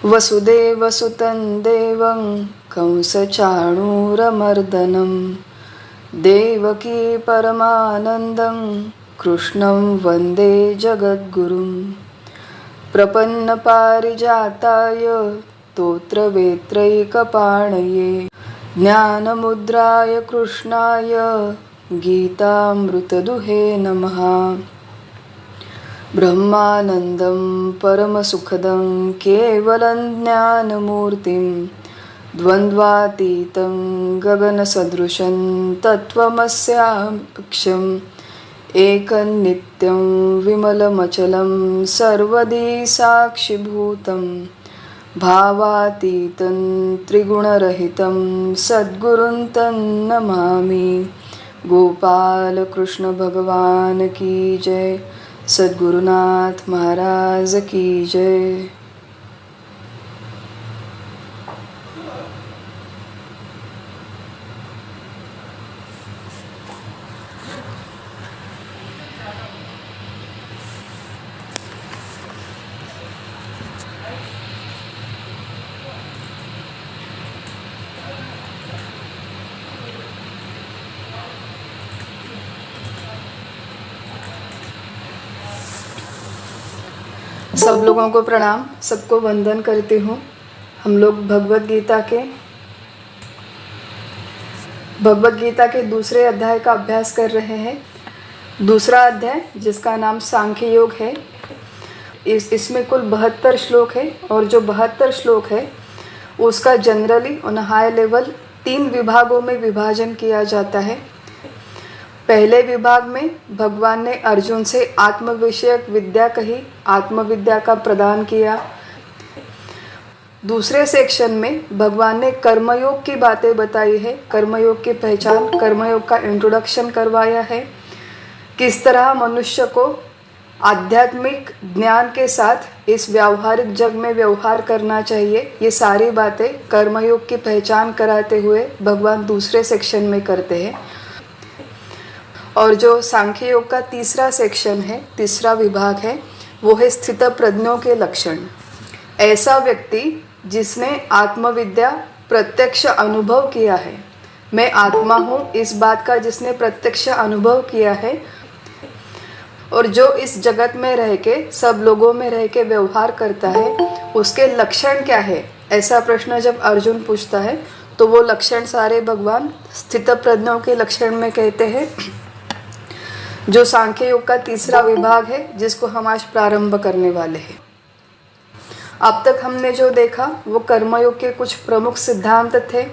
वसुदेवसुतं देवं कंसचाणूरमर्दनं देवकी परमानन्दं कृष्णं वन्दे जगद्गुरुं। प्रपन्नपारिजाताय स्तोत्रवेत्रैकपाणये ज्ञानमुद्राय कृष्णाय गीतामृतदुहे नमः। ब्रह्मानन्दं परमसुखदं केवलं ज्ञानमूर्तिं द्वन्द्वातीतं गगनसदृशं तत्त्वमस्याक्षम् एकनित्यं विमलमचलं सर्वदी साक्षिभूतं भावातीतं त्रिगुणरहितं सद्गुरुं तन्नमामि। गोपाल कृष्ण भगवान की जय। सद्गुरुनाथ महाराज की जय। सब लोगों को प्रणाम, सबको वंदन करती हूँ। हम लोग भगवत गीता के दूसरे अध्याय का अभ्यास कर रहे हैं। दूसरा अध्याय जिसका नाम सांख्य योग है। इसमें कुल 72 श्लोक है और जो 72 श्लोक है उसका जनरली ऑन हाई लेवल 3 विभागों में विभाजन किया जाता है। पहले विभाग में भगवान ने अर्जुन से आत्म विषयक विद्या कही, आत्मविद्या का प्रदान किया। दूसरे सेक्शन में भगवान ने कर्मयोग की बातें बताई है, कर्मयोग की पहचान, कर्मयोग का इंट्रोडक्शन करवाया है। किस तरह मनुष्य को आध्यात्मिक ज्ञान के साथ इस व्यावहारिक जग में व्यवहार करना चाहिए, ये सारी बातें कर्मयोग की पहचान कराते हुए भगवान दूसरे सेक्शन में करते हैं। और जो सांख्य योग का तीसरा सेक्शन है, तीसरा विभाग है, वो है स्थित प्रज्ञों के लक्षण। ऐसा व्यक्ति जिसने आत्मविद्या प्रत्यक्ष अनुभव किया है, मैं आत्मा हूँ इस बात का जिसने प्रत्यक्ष अनुभव किया है, और जो इस जगत में रह के सब लोगों में रह के व्यवहार करता है, उसके लक्षण क्या है, ऐसा प्रश्न जब अर्जुन पूछता है तो वो लक्षण सारे भगवान स्थित प्रज्ञों के लक्षण में कहते हैं, जो सांख्य योग का तीसरा विभाग है जिसको हम आज प्रारंभ करने वाले हैं। अब तक हमने जो देखा वो कर्मयोग के कुछ प्रमुख सिद्धांत थे।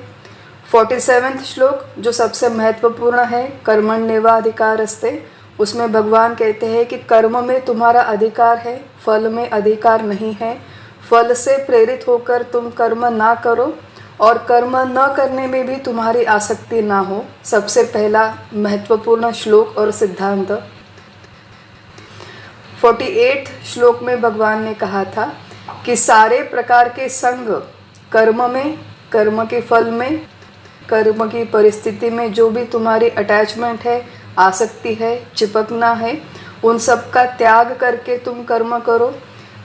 47वां श्लोक जो सबसे महत्वपूर्ण है, कर्मण्येवाधिकारस्ते, उसमें भगवान कहते हैं कि कर्म में तुम्हारा अधिकार है, फल में अधिकार नहीं है। फल से प्रेरित होकर तुम कर्म ना करो और कर्म न करने में भी तुम्हारी आसक्ति ना हो। सबसे पहला महत्वपूर्ण श्लोक और सिद्धांत। 48 श्लोक में भगवान ने कहा था कि सारे प्रकार के संग कर्म में, कर्म के फल में, कर्म की परिस्थिति में जो भी तुम्हारी अटैचमेंट है, आसक्ति है, चिपकना है, उन सब का त्याग करके तुम कर्म करो।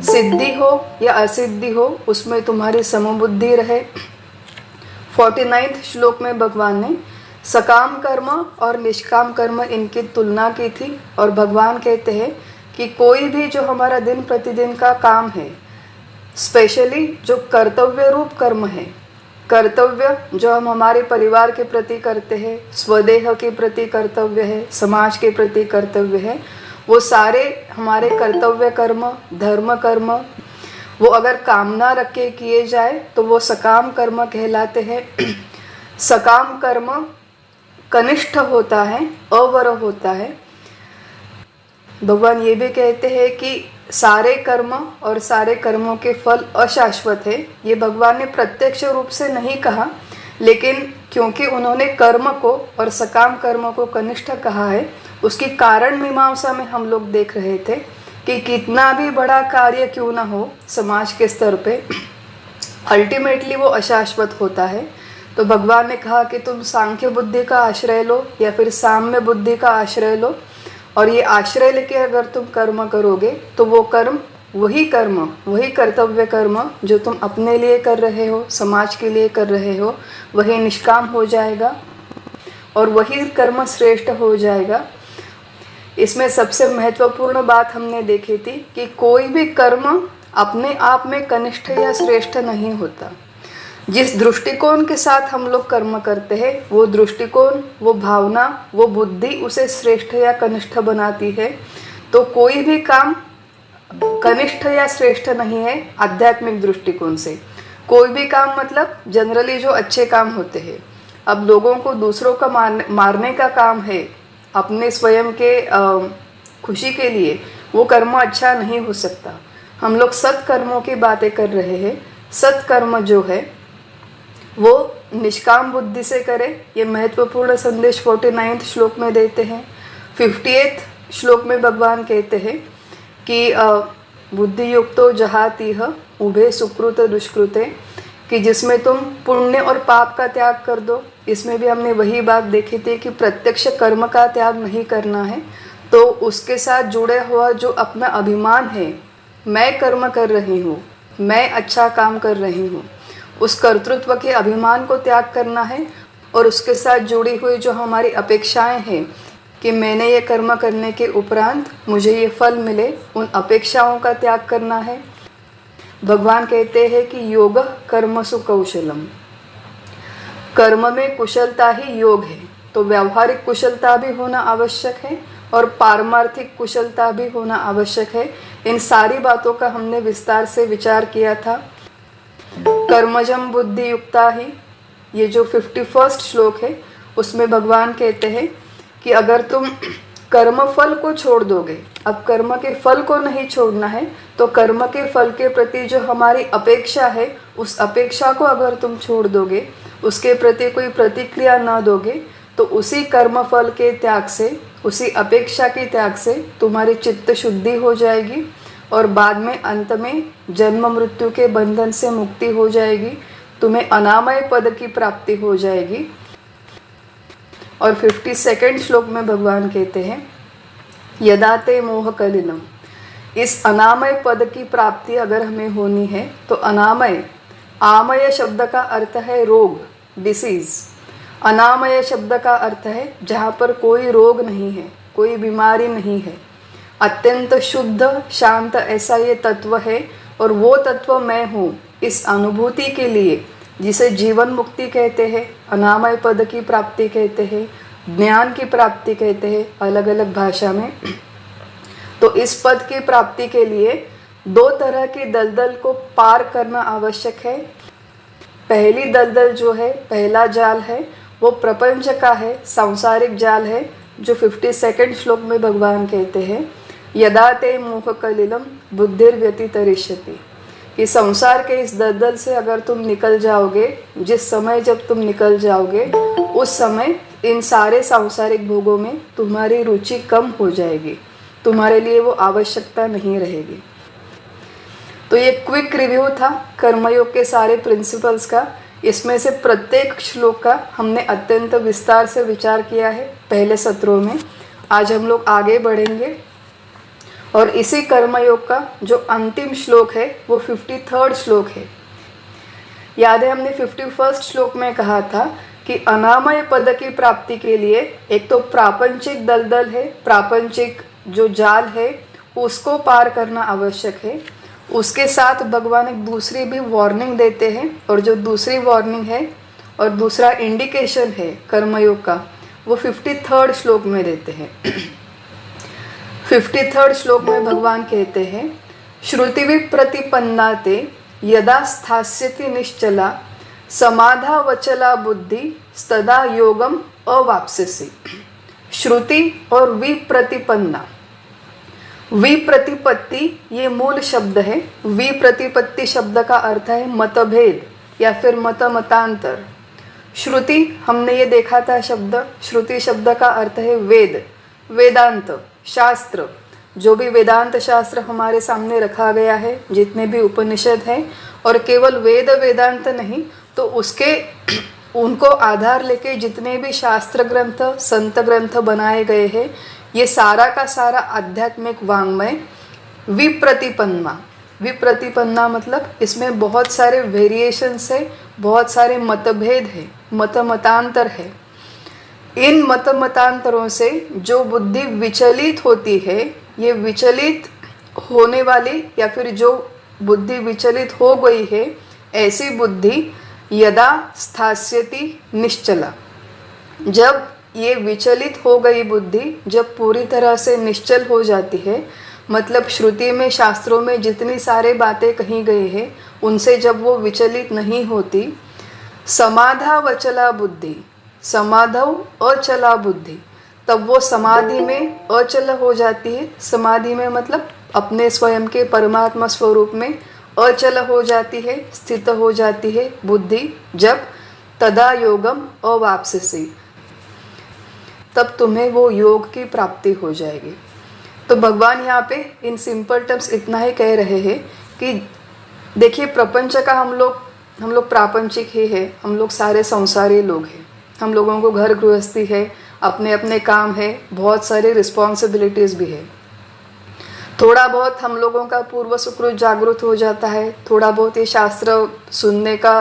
सिद्धि हो या असिद्धि हो उसमें तुम्हारी समबुद्धि रहे। 49 श्लोक में भगवान ने सकाम कर्म और निष्काम कर्म इनकी तुलना की थी और भगवान कहते हैं कि कोई भी जो हमारा दिन प्रतिदिन का काम है, स्पेशली जो कर्तव्य रूप कर्म है, कर्तव्य जो हम हमारे परिवार के प्रति करते हैं, स्वदेह के प्रति कर्तव्य है, समाज के प्रति कर्तव्य है, वो सारे हमारे कर्तव्य कर्म, धर्म कर्म, वो अगर कामना रख के किए जाए तो वो सकाम कर्म कहलाते हैं। सकाम कर्म कनिष्ठ होता है, अवर होता है। भगवान ये भी कहते हैं कि सारे कर्म और सारे कर्मों के फल अशाश्वत है। ये भगवान ने प्रत्यक्ष रूप से नहीं कहा, लेकिन क्योंकि उन्होंने कर्म को और सकाम कर्म को कनिष्ठ कहा है, उसकी कारण मीमांसा में हम लोग देख रहे थे कि कितना भी बड़ा कार्य क्यों ना हो समाज के स्तर पे, अल्टीमेटली वो अशाश्वत होता है। तो भगवान ने कहा कि तुम सांख्य बुद्धि का आश्रय लो या फिर साम्य बुद्धि का आश्रय लो, और ये आश्रय लेके अगर तुम कर्म करोगे तो वो कर्म वही कर्म, वही कर्तव्य कर्म जो तुम अपने लिए कर रहे हो, समाज के लिए कर रहे हो, वही निष्काम हो जाएगा और वही कर्म श्रेष्ठ हो जाएगा। इसमें सबसे महत्वपूर्ण बात हमने देखी थी कि कोई भी कर्म अपने आप में कनिष्ठ या श्रेष्ठ नहीं होता। जिस दृष्टिकोण के साथ हम लोग कर्म करते हैं, वो दृष्टिकोण, वो भावना, वो बुद्धि उसे श्रेष्ठ या कनिष्ठ बनाती है। तो कोई भी काम कनिष्ठ या श्रेष्ठ नहीं है आध्यात्मिक दृष्टिकोण से। कोई भी काम मतलब जनरली जो अच्छे काम होते हैं, अब लोगों को दूसरों का मारने का काम है अपने स्वयं के खुशी के लिए, वो कर्म अच्छा नहीं हो सकता। हम लोग सत्कर्मों की बातें कर रहे हैं। सत्कर्म जो है वो निष्काम बुद्धि से करें, ये महत्वपूर्ण संदेश 49 श्लोक में देते हैं। 58 श्लोक में भगवान कहते हैं कि बुद्धि युक्तो जहातीह उभे सुकृत दुष्कृते, कि जिसमें तुम पुण्य और पाप का त्याग कर दो। इसमें भी हमने वही बात देखी थी कि प्रत्यक्ष कर्म का त्याग नहीं करना है, तो उसके साथ जुड़े हुआ जो अपना अभिमान है, मैं कर्म कर रही हूँ, मैं अच्छा काम कर रही हूँ, उस कर्तृत्व के अभिमान को त्याग करना है। और उसके साथ जुड़ी हुई जो हमारी अपेक्षाएं हैं कि मैंने ये कर्म करने के उपरांत मुझे ये फल मिले, उन अपेक्षाओं का त्याग करना है। भगवान कहते हैं कि योग कर्मसु कौशलम, कर्म में कुशलता ही योग है। तो व्यावहारिक कुशलता भी होना आवश्यक है और पारमार्थिक कुशलता भी होना आवश्यक है। इन सारी बातों का हमने विस्तार से विचार किया था। कर्मजम बुद्धि युक्ता ही, ये जो 51 श्लोक है उसमें भगवान कहते हैं कि अगर तुम कर्म फल को छोड़ दोगे, अब कर्म के फल को नहीं छोड़ना है, तो कर्म के फल के प्रति जो हमारी अपेक्षा है, उस अपेक्षा को अगर तुम छोड़ दोगे, उसके प्रति कोई प्रतिक्रिया न दोगे, तो उसी कर्म फल के त्याग से, उसी अपेक्षा के त्याग से तुम्हारी चित्त शुद्धि हो जाएगी और बाद में अंत में जन्म मृत्यु के बंधन से मुक्ति हो जाएगी। तुम्हें अनामय पद की प्राप्ति हो जाएगी। और 52 श्लोक में भगवान कहते हैं यदा ते मोह कलिनम, इस अनामय पद की प्राप्ति अगर हमें होनी है तो अनामय, आमय शब्द का अर्थ है रोग, डिसीज। अनामय शब्द का अर्थ है जहाँ पर कोई रोग नहीं है, कोई बीमारी नहीं है, अत्यंत शुद्ध शांत ऐसा ये तत्व है। और वो तत्व मैं हूँ, इस अनुभूति के लिए, जिसे जीवन मुक्ति कहते हैं, अनामय पद की प्राप्ति कहते हैं, ज्ञान की प्राप्ति कहते हैं अलग अलग भाषा में। तो इस पद की प्राप्ति के लिए 2 तरह की दलदल को पार करना आवश्यक है। पहली दलदल जो है, पहला जाल है, वो प्रपंच का है, सांसारिक जाल है, जो 52 श्लोक में भगवान कहते हैं यदा ते मोह कलिलम बुद्धिर्व्यतितरिष्यति, कि संसार के इस दलदल से अगर तुम निकल जाओगे, जिस समय जब तुम निकल जाओगे, उस समय इन सारे सांसारिक भोगों में तुम्हारी रुचि कम हो जाएगी, तुम्हारे लिए वो आवश्यकता नहीं रहेगी। तो ये क्विक रिव्यू था कर्मयोग के सारे प्रिंसिपल्स का। इसमें से प्रत्येक श्लोक का हमने अत्यंत विस्तार से विचार किया है पहले सत्रों में। आज हम लोग आगे बढ़ेंगे और इसी कर्मयोग का जो अंतिम श्लोक है वो 53rd श्लोक है। याद है हमने 51 श्लोक में कहा था कि अनामय पद की प्राप्ति के लिए एक तो प्रापंचिक दलदल है, प्रापंचिक जो जाल है उसको पार करना आवश्यक है। उसके साथ भगवान एक दूसरी भी वार्निंग देते हैं, और जो दूसरी वार्निंग है और दूसरा इंडिकेशन है कर्मयोग का, वो 53rd श्लोक में देते हैं। 53rd श्लोक में भगवान कहते हैं श्रुति विप्रतिपन्ना ते यदा स्थास्यति निश्चला समाधा वचला बुद्धि तदा योगम अवाप्स्यसि। श्रुति और विप्रतिपन्ना, विप्रतिपत्ति ये मूल शब्द है। विप्रतिपत्ति शब्द का अर्थ है मतभेद या फिर मतांतर। श्रुति हमने ये देखा था शब्द, श्रुति शब्द का अर्थ है वेद, वेदांत शास्त्र। जो भी वेदांत शास्त्र हमारे सामने रखा गया है, जितने भी उपनिषद हैं, और केवल वेद वेदांत नहीं तो उसके उनको आधार लेके जितने भी शास्त्र ग्रंथ, संत ग्रंथ बनाए गए हैं, ये सारा का सारा आध्यात्मिक वाङ्मय विप्रतिपन्ना, विप्रतिपन्ना मतलब इसमें बहुत सारे वेरिएशंस है, बहुत सारे मतभेद है, मतांतर है। इन मतांतरों से जो बुद्धि विचलित होती है, ये विचलित होने वाली या फिर जो बुद्धि विचलित हो गई है, ऐसी बुद्धि यदा स्थास्यति निश्चला, जब ये विचलित हो गई बुद्धि जब पूरी तरह से निश्चल हो जाती है, मतलब श्रुति में शास्त्रों में जितनी सारे बातें कही गई है उनसे जब वो विचलित नहीं होती, समाधावचला बुद्धि, समाधव अचला बुद्धि, तब वो समाधि में अचल हो जाती है। समाधि में मतलब अपने स्वयं के परमात्मा स्वरूप में अचल हो जाती है, स्थित हो जाती है बुद्धि। जब तदा योगम अवाप्स्यसि, तब तुम्हें वो योग की प्राप्ति हो जाएगी। तो भगवान यहाँ पे इन सिंपल टर्म्स इतना ही कह रहे हैं कि देखिए, प्रपंच का हम लोग प्रापंचिक ही है, हम लोग सारे संसारी लोग हैं, हम लोगों को घर गृहस्थी है, अपने अपने काम है, बहुत सारी रिस्पॉन्सिबिलिटीज़ भी है। थोड़ा बहुत हम लोगों का पूर्व सुकृत जागृत हो जाता है, थोड़ा बहुत ये शास्त्र सुनने का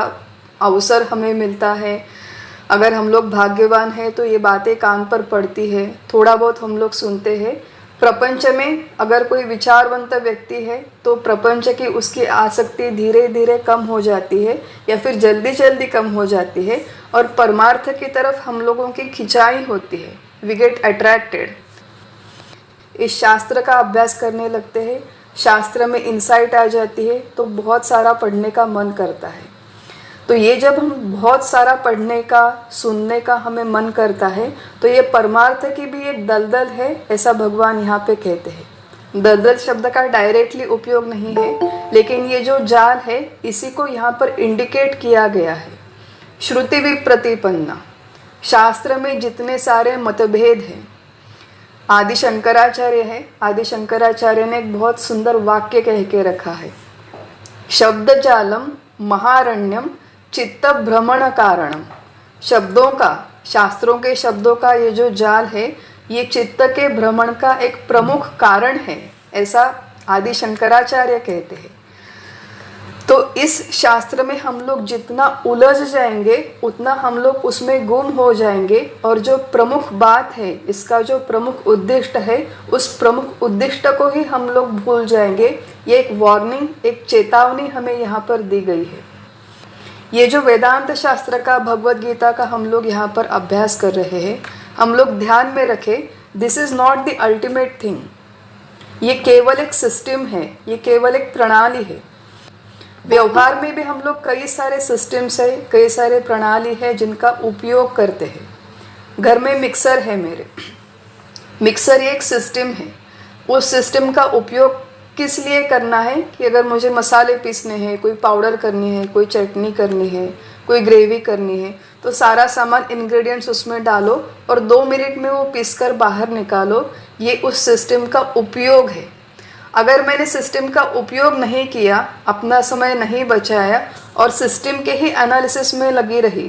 अवसर हमें मिलता है। अगर हम लोग भाग्यवान हैं तो ये बातें कान पर पड़ती है, थोड़ा बहुत हम लोग सुनते हैं। प्रपंच में अगर कोई विचारवंत व्यक्ति है तो प्रपंच की उसकी आसक्ति धीरे धीरे कम हो जाती है या फिर जल्दी जल्दी कम हो जाती है और परमार्थ की तरफ हम लोगों की खिंचाई होती है। वी गेट अट्रैक्टेड, इस शास्त्र का अभ्यास करने लगते हैं, शास्त्र में इंसाइट आ जाती है तो बहुत सारा पढ़ने का मन करता है। तो ये जब हम बहुत सारा पढ़ने का सुनने का हमें मन करता है तो ये परमार्थ की भी एक दलदल है, ऐसा भगवान यहाँ पे कहते हैं। दलदल शब्द का डायरेक्टली उपयोग नहीं है, लेकिन ये जो जाल है इसी को यहाँ पर इंडिकेट किया गया है। श्रुति विप्रतिपन्ना, शास्त्र में जितने सारे मतभेद हैं, आदि शंकराचार्य है, आदि शंकराचार्य ने एक बहुत सुंदर वाक्य कह के रखा है, शब्द जालम महारण्यम चित्त भ्रमण कारणम। शब्दों का, शास्त्रों के शब्दों का ये जो जाल है ये चित्त के भ्रमण का एक प्रमुख कारण है, ऐसा आदि शंकराचार्य कहते हैं। तो इस शास्त्र में हम लोग जितना उलझ जाएंगे उतना हम लोग उसमें गुम हो जाएंगे और जो प्रमुख बात है, इसका जो प्रमुख उद्देश्य है, उस प्रमुख उद्देश्य को ही हम लोग भूल जाएंगे। ये एक वार्निंग, एक चेतावनी हमें यहाँ पर दी गई है। ये जो वेदांत शास्त्र का, भगवद गीता का हम लोग यहाँ पर अभ्यास कर रहे हैं, हम लोग ध्यान में रखें, this is not the ultimate thing. ये केवल एक सिस्टम है, ये केवल एक प्रणाली है। व्यवहार में भी हम लोग कई सारे सिस्टम्स है, कई सारे प्रणाली है जिनका उपयोग करते हैं। घर में मिक्सर है मेरे, मिक्सर एक सिस्टम है। उस सिस्टम का उपयोग किस लिए करना है कि अगर मुझे मसाले पीसने हैं, कोई पाउडर करनी है, कोई चटनी करनी है, कोई ग्रेवी करनी है, तो सारा सामान इंग्रेडिएंट्स उसमें डालो और 2 मिनट में वो पीसकर बाहर निकालो। ये उस सिस्टम का उपयोग है। अगर मैंने सिस्टम का उपयोग नहीं किया, अपना समय नहीं बचाया और सिस्टम के ही एनालिसिस में लगी रही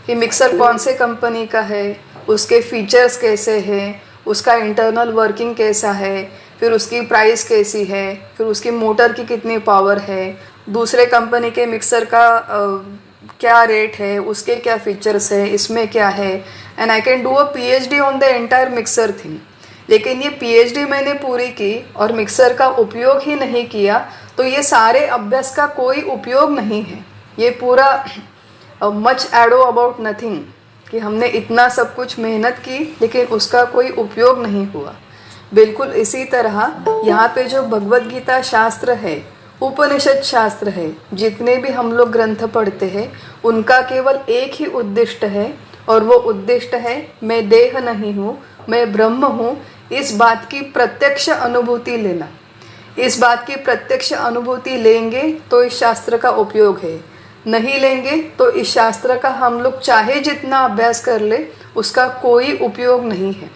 कि मिक्सर कौन से कंपनी का है, उसके फीचर्स कैसे हैं, उसका इंटरनल वर्किंग कैसा है, फिर उसकी प्राइस कैसी है, फिर उसकी मोटर की कितनी पावर है, दूसरे कंपनी के मिक्सर का क्या रेट है, उसके क्या फीचर्स है, इसमें क्या है, and I can do a PhD on the entire mixer thing. लेकिन ये PhD मैंने पूरी की और मिक्सर का उपयोग ही नहीं किया, तो ये सारे अभ्यास का कोई उपयोग नहीं है। ये पूरा मच एडो अबाउट नथिंग, कि हमने इतना सब कुछ मेहनत की लेकिन उसका कोई उपयोग नहीं हुआ। बिल्कुल इसी तरह यहाँ पे जो भगवद गीता शास्त्र है, उपनिषद शास्त्र है, जितने भी हम लोग ग्रंथ पढ़ते हैं, उनका केवल एक ही उद्देश्य है और वो उद्देश्य है मैं देह नहीं हूँ, मैं ब्रह्म हूँ। इस बात की प्रत्यक्ष अनुभूति लेना। इस बात की प्रत्यक्ष अनुभूति लेंगे तो इस शास्त्र का उपयोग है, नहीं लेंगे तो इस शास्त्र का हम लोग चाहे जितना अभ्यास कर ले उसका कोई उपयोग नहीं है।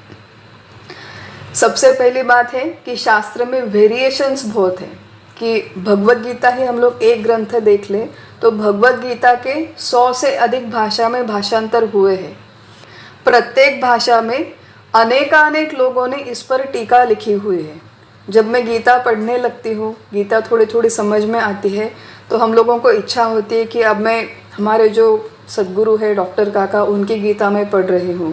सबसे पहली बात है कि शास्त्र में वेरिएशंस बहुत हैं, कि भगवद गीता ही हम लोग एक ग्रंथ देख लें तो भगवद गीता के 100 से अधिक भाषा में भाषांतर हुए हैं। प्रत्येक भाषा में अनेकानेक लोगों ने इस पर टीका लिखी हुई है। जब मैं गीता पढ़ने लगती हूँ, गीता थोड़ी थोड़ी समझ में आती है, तो हम लोगों को इच्छा होती है कि अब मैं हमारे जो सद्गुरु है डॉक्टर काका, उनकी गीता मैं पढ़ रही हूँ,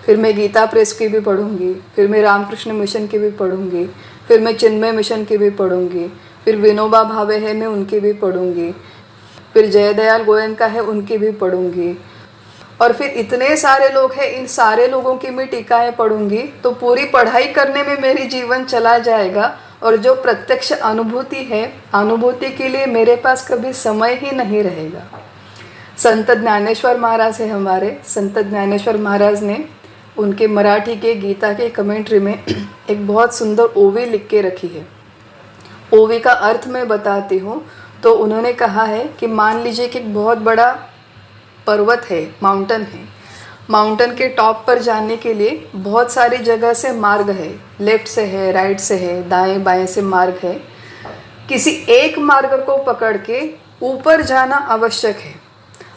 फिर मैं गीता प्रेस की भी पढ़ूँगी, फिर मैं रामकृष्ण मिशन की भी पढ़ूँगी, फिर मैं चिन्मय मिशन की भी पढ़ूँगी, फिर विनोबा भावे है मैं उनकी भी पढ़ूँगी, फिर जयदयाल गोयनका है उनकी भी पढ़ूँगी, और फिर इतने सारे लोग हैं, इन सारे लोगों की मैं टीकाएँ पढ़ूँगी, तो पूरी पढ़ाई करने में मेरी जीवन चला जाएगा। और जो प्रत्यक्ष अनुभूति है, अनुभूति के लिए मेरे पास कभी समय ही नहीं रहेगा। संत ज्ञानेश्वर महाराज है हमारे, संत ज्ञानेश्वर महाराज ने उनके मराठी के गीता के कमेंट्री में एक बहुत सुंदर ओवी लिख के रखी है। ओवी का अर्थ मैं बताती हूँ। तो उन्होंने कहा है कि मान लीजिए कि एक बहुत बड़ा पर्वत है, माउंटेन है, माउंटेन के टॉप पर जाने के लिए बहुत सारी जगह से मार्ग है, लेफ्ट से है, राइट से है, दाएं बाएं से मार्ग है। किसी एक मार्ग को पकड़ के ऊपर जाना आवश्यक है।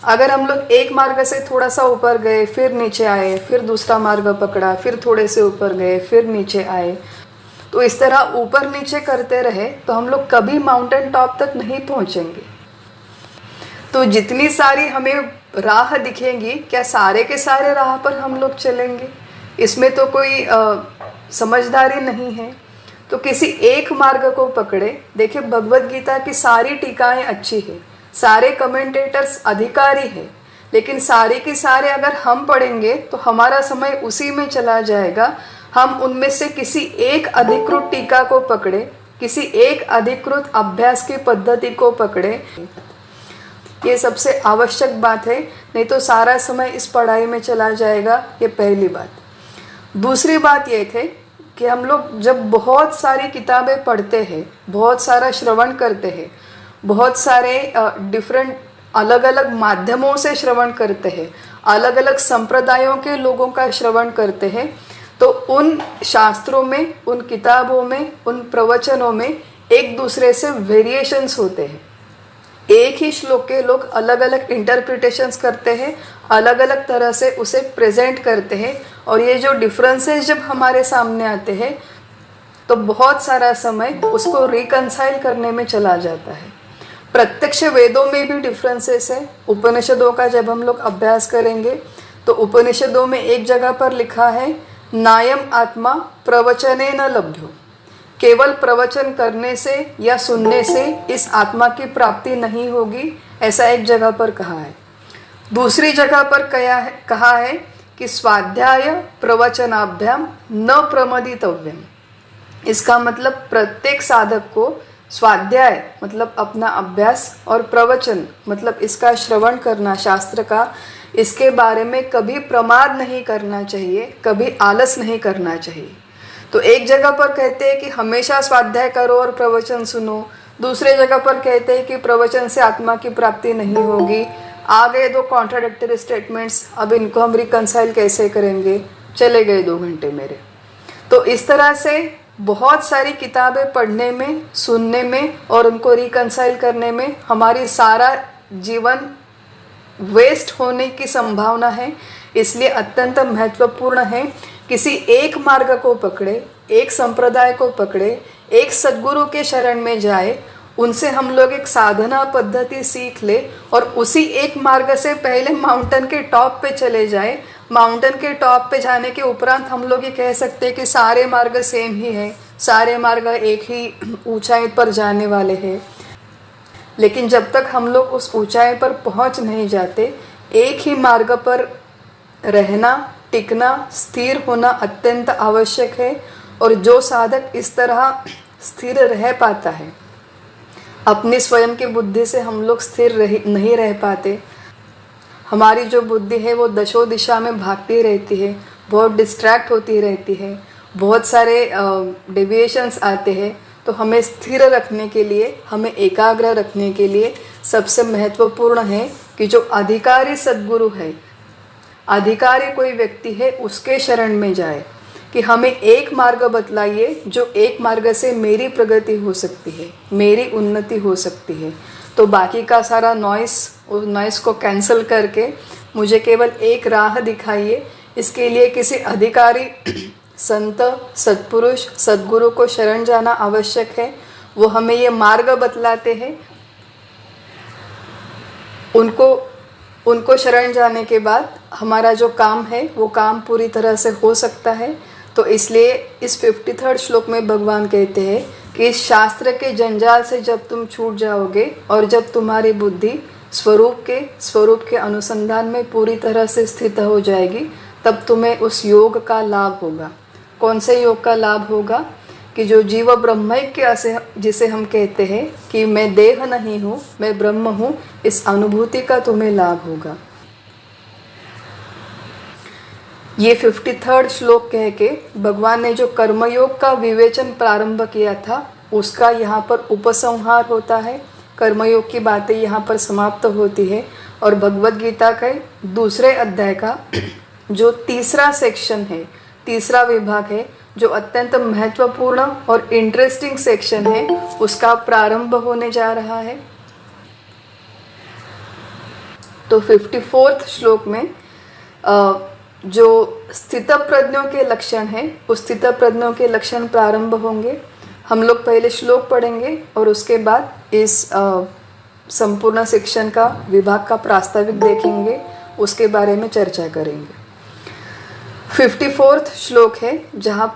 अगर हम लोग एक मार्ग से थोड़ा सा ऊपर गए, फिर नीचे आए, फिर दूसरा मार्ग पकड़ा, फिर थोड़े से ऊपर गए, फिर नीचे आए, तो इस तरह ऊपर नीचे करते रहे तो हम लोग कभी माउंटेन टॉप तक नहीं पहुंचेंगे। तो जितनी सारी हमें राह दिखेंगी, क्या सारे के सारे राह पर हम लोग चलेंगे? इसमें तो कोई समझदारी नहीं है। तो किसी एक मार्ग को पकड़े। देखिए, भगवत गीता की सारी टीकाएं अच्छी है, सारे कमेंटेटर्स अधिकारी है, लेकिन सारे के सारे अगर हम पढ़ेंगे तो हमारा समय उसी में चला जाएगा। हम उनमें से किसी एक अधिकृत टीका को पकड़े, किसी एक अधिकृत अभ्यास की पद्धति को पकड़े, ये सबसे आवश्यक बात है, नहीं तो सारा समय इस पढ़ाई में चला जाएगा। ये पहली बात। दूसरी बात ये थे कि हम लोग जब बहुत सारी किताबें पढ़ते हैं, बहुत सारा श्रवण करते हैं, बहुत सारे डिफरेंट अलग अलग माध्यमों से श्रवण करते हैं, अलग अलग संप्रदायों के लोगों का श्रवण करते हैं, तो उन शास्त्रों में, उन किताबों में, उन प्रवचनों में एक दूसरे से वेरिएशंस होते हैं। एक ही श्लोक के लोग अलग अलग इंटरप्रिटेशंस करते हैं, अलग अलग तरह से उसे प्रेजेंट करते हैं, और ये जो डिफरेंसेस जब हमारे सामने आते हैं तो बहुत सारा समय उसको रिकंसाइल करने में चला जाता है। प्रत्यक्ष वेदों में भी डिफरेंसेस है। उपनिषदों का जब हम लोग अभ्यास करेंगे तो उपनिषदों में एक जगह पर लिखा है, नायम आत्मा प्रवचने न लभ्यो, केवल प्रवचन करने से या सुनने से इस आत्मा की प्राप्ति नहीं होगी, ऐसा एक जगह पर कहा है। दूसरी जगह पर कहा है कि स्वाध्याय प्रवचनाभ्याम न प्रमदितव्यम। इसका मतलब प्रत्येक साधक को स्वाध्याय मतलब अपना अभ्यास और प्रवचन मतलब इसका श्रवण करना, शास्त्र का, इसके बारे में कभी प्रमाद नहीं करना चाहिए, कभी आलस नहीं करना चाहिए। तो एक जगह पर कहते हैं कि हमेशा स्वाध्याय करो और प्रवचन सुनो, दूसरे जगह पर कहते हैं कि प्रवचन से आत्मा की प्राप्ति नहीं होगी। आ गए दो कॉन्ट्राडिक्टरी स्टेटमेंट्स, अब इनको हम रिकंसाइल कैसे करेंगे? चले गए 2 घंटे मेरे। तो इस तरह से बहुत सारी किताबें पढ़ने में, सुनने में और उनको रिकंसाइल करने में हमारी सारा जीवन वेस्ट होने की संभावना है। इसलिए अत्यंत महत्वपूर्ण है किसी एक मार्ग को पकड़े, एक संप्रदाय को पकड़े, एक सद्गुरु के शरण में जाए, उनसे हम लोग एक साधना पद्धति सीख ले और उसी एक मार्ग से पहले माउंटेन के टॉप पे चले जाए। माउंटेन के टॉप पे जाने के उपरांत हम लोग ये कह सकते हैं कि सारे मार्ग सेम ही है, सारे मार्ग एक ही ऊंचाई पर जाने वाले हैं। लेकिन जब तक हम लोग उस ऊंचाई पर पहुंच नहीं जाते, एक ही मार्ग पर रहना, टिकना, स्थिर होना अत्यंत आवश्यक है। और जो साधक इस तरह स्थिर रह पाता है, अपनी स्वयं की बुद्धि से हम लोग स्थिर नहीं रह पाते। हमारी जो बुद्धि है वो दशों दिशा में भागती रहती है, बहुत डिस्ट्रैक्ट होती रहती है, बहुत सारे डेविएशंस आते हैं। तो हमें स्थिर रखने के लिए, हमें एकाग्र रखने के लिए सबसे महत्वपूर्ण है कि जो अधिकारी सद्गुरु है, अधिकारी कोई व्यक्ति है, उसके शरण में जाए कि हमें एक मार्ग बतलाइए जो एक मार्ग से मेरी प्रगति हो सकती है, मेरी उन्नति हो सकती है। तो बाकी का सारा उस नॉइस को कैंसिल करके मुझे केवल एक राह दिखाइए। इसके लिए किसी अधिकारी संत, सत्पुरुष, सद्गुरु को शरण जाना आवश्यक है। वो हमें ये मार्ग बतलाते हैं। उनको शरण जाने के बाद हमारा जो काम है वो काम पूरी तरह से हो सकता है। तो इसलिए इस 53rd श्लोक में भगवान कहते हैं कि इस शास्त्र के जंजाल से जब तुम छूट जाओगे और जब तुम्हारी बुद्धि स्वरूप के अनुसंधान में पूरी तरह से स्थित हो जाएगी, तब तुम्हें उस योग का लाभ होगा। कौन से योग का लाभ होगा? कि जो जीव ब्रह्मैक्य जिसे हम कहते हैं कि मैं देह नहीं हूँ, मैं ब्रह्म हूँ, इस अनुभूति का तुम्हें लाभ होगा। ये 53rd श्लोक कह के भगवान ने जो कर्मयोग का विवेचन प्रारंभ किया था उसका यहाँ पर उपसंहार होता है। कर्मयोग की बातें यहाँ पर समाप्त होती है और भगवद गीता के दूसरे अध्याय का जो तीसरा सेक्शन है, तीसरा विभाग है, जो अत्यंत महत्वपूर्ण और इंटरेस्टिंग सेक्शन है, उसका प्रारंभ होने जा रहा है। तो 54th श्लोक में जो स्थित प्रज्ञों के लक्षण हैं, उस स्थित प्रज्ञों के लक्षण प्रारंभ होंगे। हम लोग पहले श्लोक पढ़ेंगे और उसके बाद इस संपूर्ण सेक्शन का विभाग का प्रास्ताविक देखेंगे, उसके बारे में चर्चा करेंगे। 54th श्लोक है जहाँ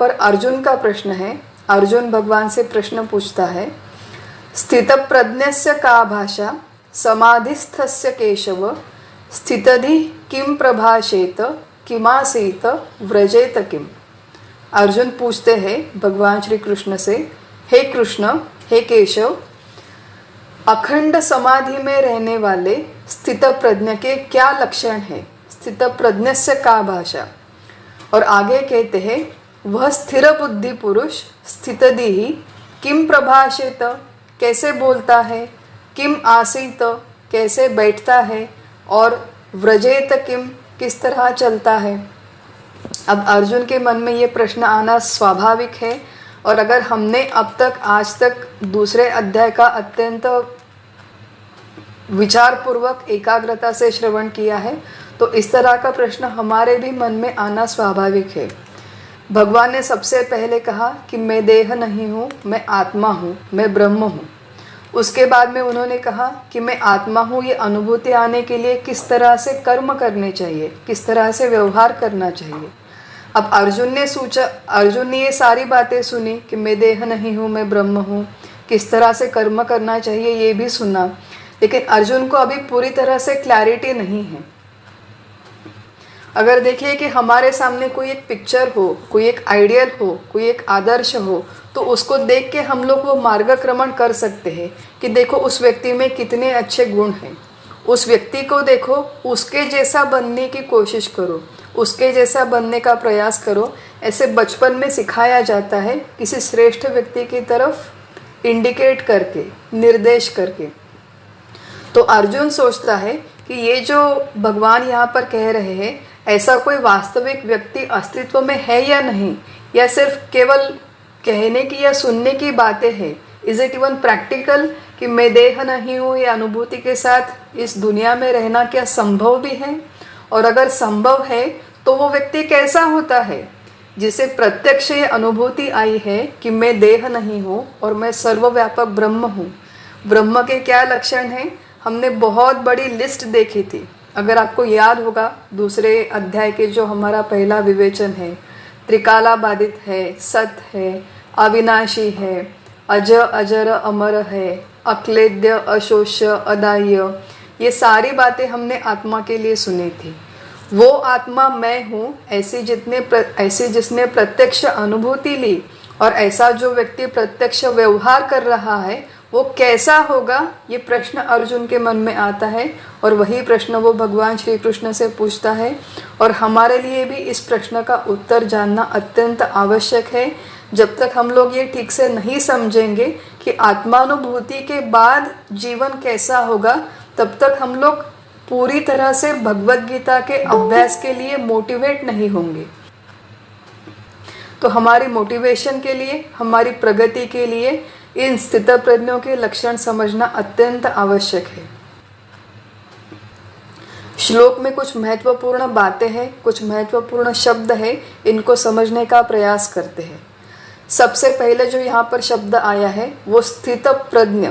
पर अर्जुन का प्रश्न है। अर्जुन भगवान से प्रश्न पूछता है, स्थित प्रज्ञस्य का भाषा समाधिस्थस्य केशव स्थितधि किम प्रभाषेत किमासीत व्रजेत किम। अर्जुन पूछते हैं भगवान श्री कृष्ण से, हे कृष्ण, हे केशव, अखंड समाधि में रहने वाले स्थित प्रज्ञ के क्या लक्षण है? स्थित प्रज्ञस्य का भाषा। और आगे कहते हैं, वह स्थिर बुद्धि पुरुष स्थितधि किम प्रभाषेत, कैसे बोलता है, किम आसीत, कैसे बैठता है, और व्रजेत किम, किस तरह चलता है। अब अर्जुन के मन में ये प्रश्न आना स्वाभाविक है। और अगर हमने अब तक आज तक दूसरे अध्याय का अत्यंत विचारपूर्वक एकाग्रता से श्रवण किया है, तो इस तरह का प्रश्न हमारे भी मन में आना स्वाभाविक है। भगवान ने सबसे पहले कहा कि मैं देह नहीं हूँ, मैं आत्मा हूँ, मैं ब्रह्म हूँ। उसके बाद में उन्होंने कहा कि मैं आत्मा हूँ, ये अनुभूति आने के लिए किस तरह से कर्म करने चाहिए, किस तरह से व्यवहार करना चाहिए। अब अर्जुन ने ये सारी बातें सुनी कि मैं देह नहीं हूँ, मैं ब्रह्म हूँ, किस तरह से कर्म करना चाहिए ये भी सुना, लेकिन अर्जुन को अभी पूरी तरह से क्लैरिटी नहीं है। अगर देखिए कि हमारे सामने कोई एक पिक्चर हो, कोई एक आइडियल हो, कोई एक आदर्श हो, तो उसको देख के हम लोग वो मार्गक्रमण कर सकते हैं कि देखो उस व्यक्ति में कितने अच्छे गुण हैं। उस व्यक्ति को देखो, उसके जैसा बनने की कोशिश करो, उसके जैसा बनने का प्रयास करो। ऐसे बचपन में सिखाया जाता है, किसी श्रेष्ठ व्यक्ति की तरफ इंडिकेट करके, निर्देश करके। तो अर्जुन सोचता है कि ये जो भगवान यहाँ पर कह रहे हैं, ऐसा कोई वास्तविक व्यक्ति अस्तित्व में है या नहीं, या सिर्फ केवल कहने की या सुनने की बातें हैं। इज़ इट इवन प्रैक्टिकल कि मैं देह नहीं हूँ, ये अनुभूति के साथ इस दुनिया में रहना क्या संभव भी है? और अगर संभव है तो वो व्यक्ति कैसा होता है जिसे प्रत्यक्ष ये अनुभूति आई है कि मैं देह नहीं हूँ और मैं सर्वव्यापक ब्रह्म हूँ। ब्रह्म के क्या लक्षण हैं? हमने बहुत बड़ी लिस्ट देखी थी। अगर आपको याद होगा, दूसरे अध्याय के जो हमारा पहला विवेचन है, त्रिकाला बाधित है, सत है, अविनाशी है, अज अजर अमर है, अक्लेद्य, अशोष्य, अदाह्य, ये सारी बातें हमने आत्मा के लिए सुनी थी। वो आत्मा मैं हूँ, ऐसी जिसने प्रत्यक्ष अनुभूति ली, और ऐसा जो व्यक्ति प्रत्यक्ष व्यवहार कर रहा है वो कैसा होगा, ये प्रश्न अर्जुन के मन में आता है। और वही प्रश्न वो भगवान श्री कृष्ण से पूछता है। और हमारे लिए भी इस प्रश्न का उत्तर जानना अत्यंत आवश्यक है। जब तक हम लोग ये ठीक से नहीं समझेंगे कि आत्मानुभूति के बाद जीवन कैसा होगा, तब तक हम लोग पूरी तरह से भगवद गीता के अभ्यास के लिए मोटिवेट नहीं होंगे। तो हमारी मोटिवेशन के लिए, हमारी प्रगति के लिए इन स्थित प्रज्ञों के लक्षण समझना अत्यंत आवश्यक है। श्लोक में कुछ महत्वपूर्ण बातें हैं, कुछ महत्वपूर्ण शब्द है, इनको समझने का प्रयास करते हैं। सबसे पहले जो यहाँ पर शब्द आया है वो स्थित प्रज्ञ।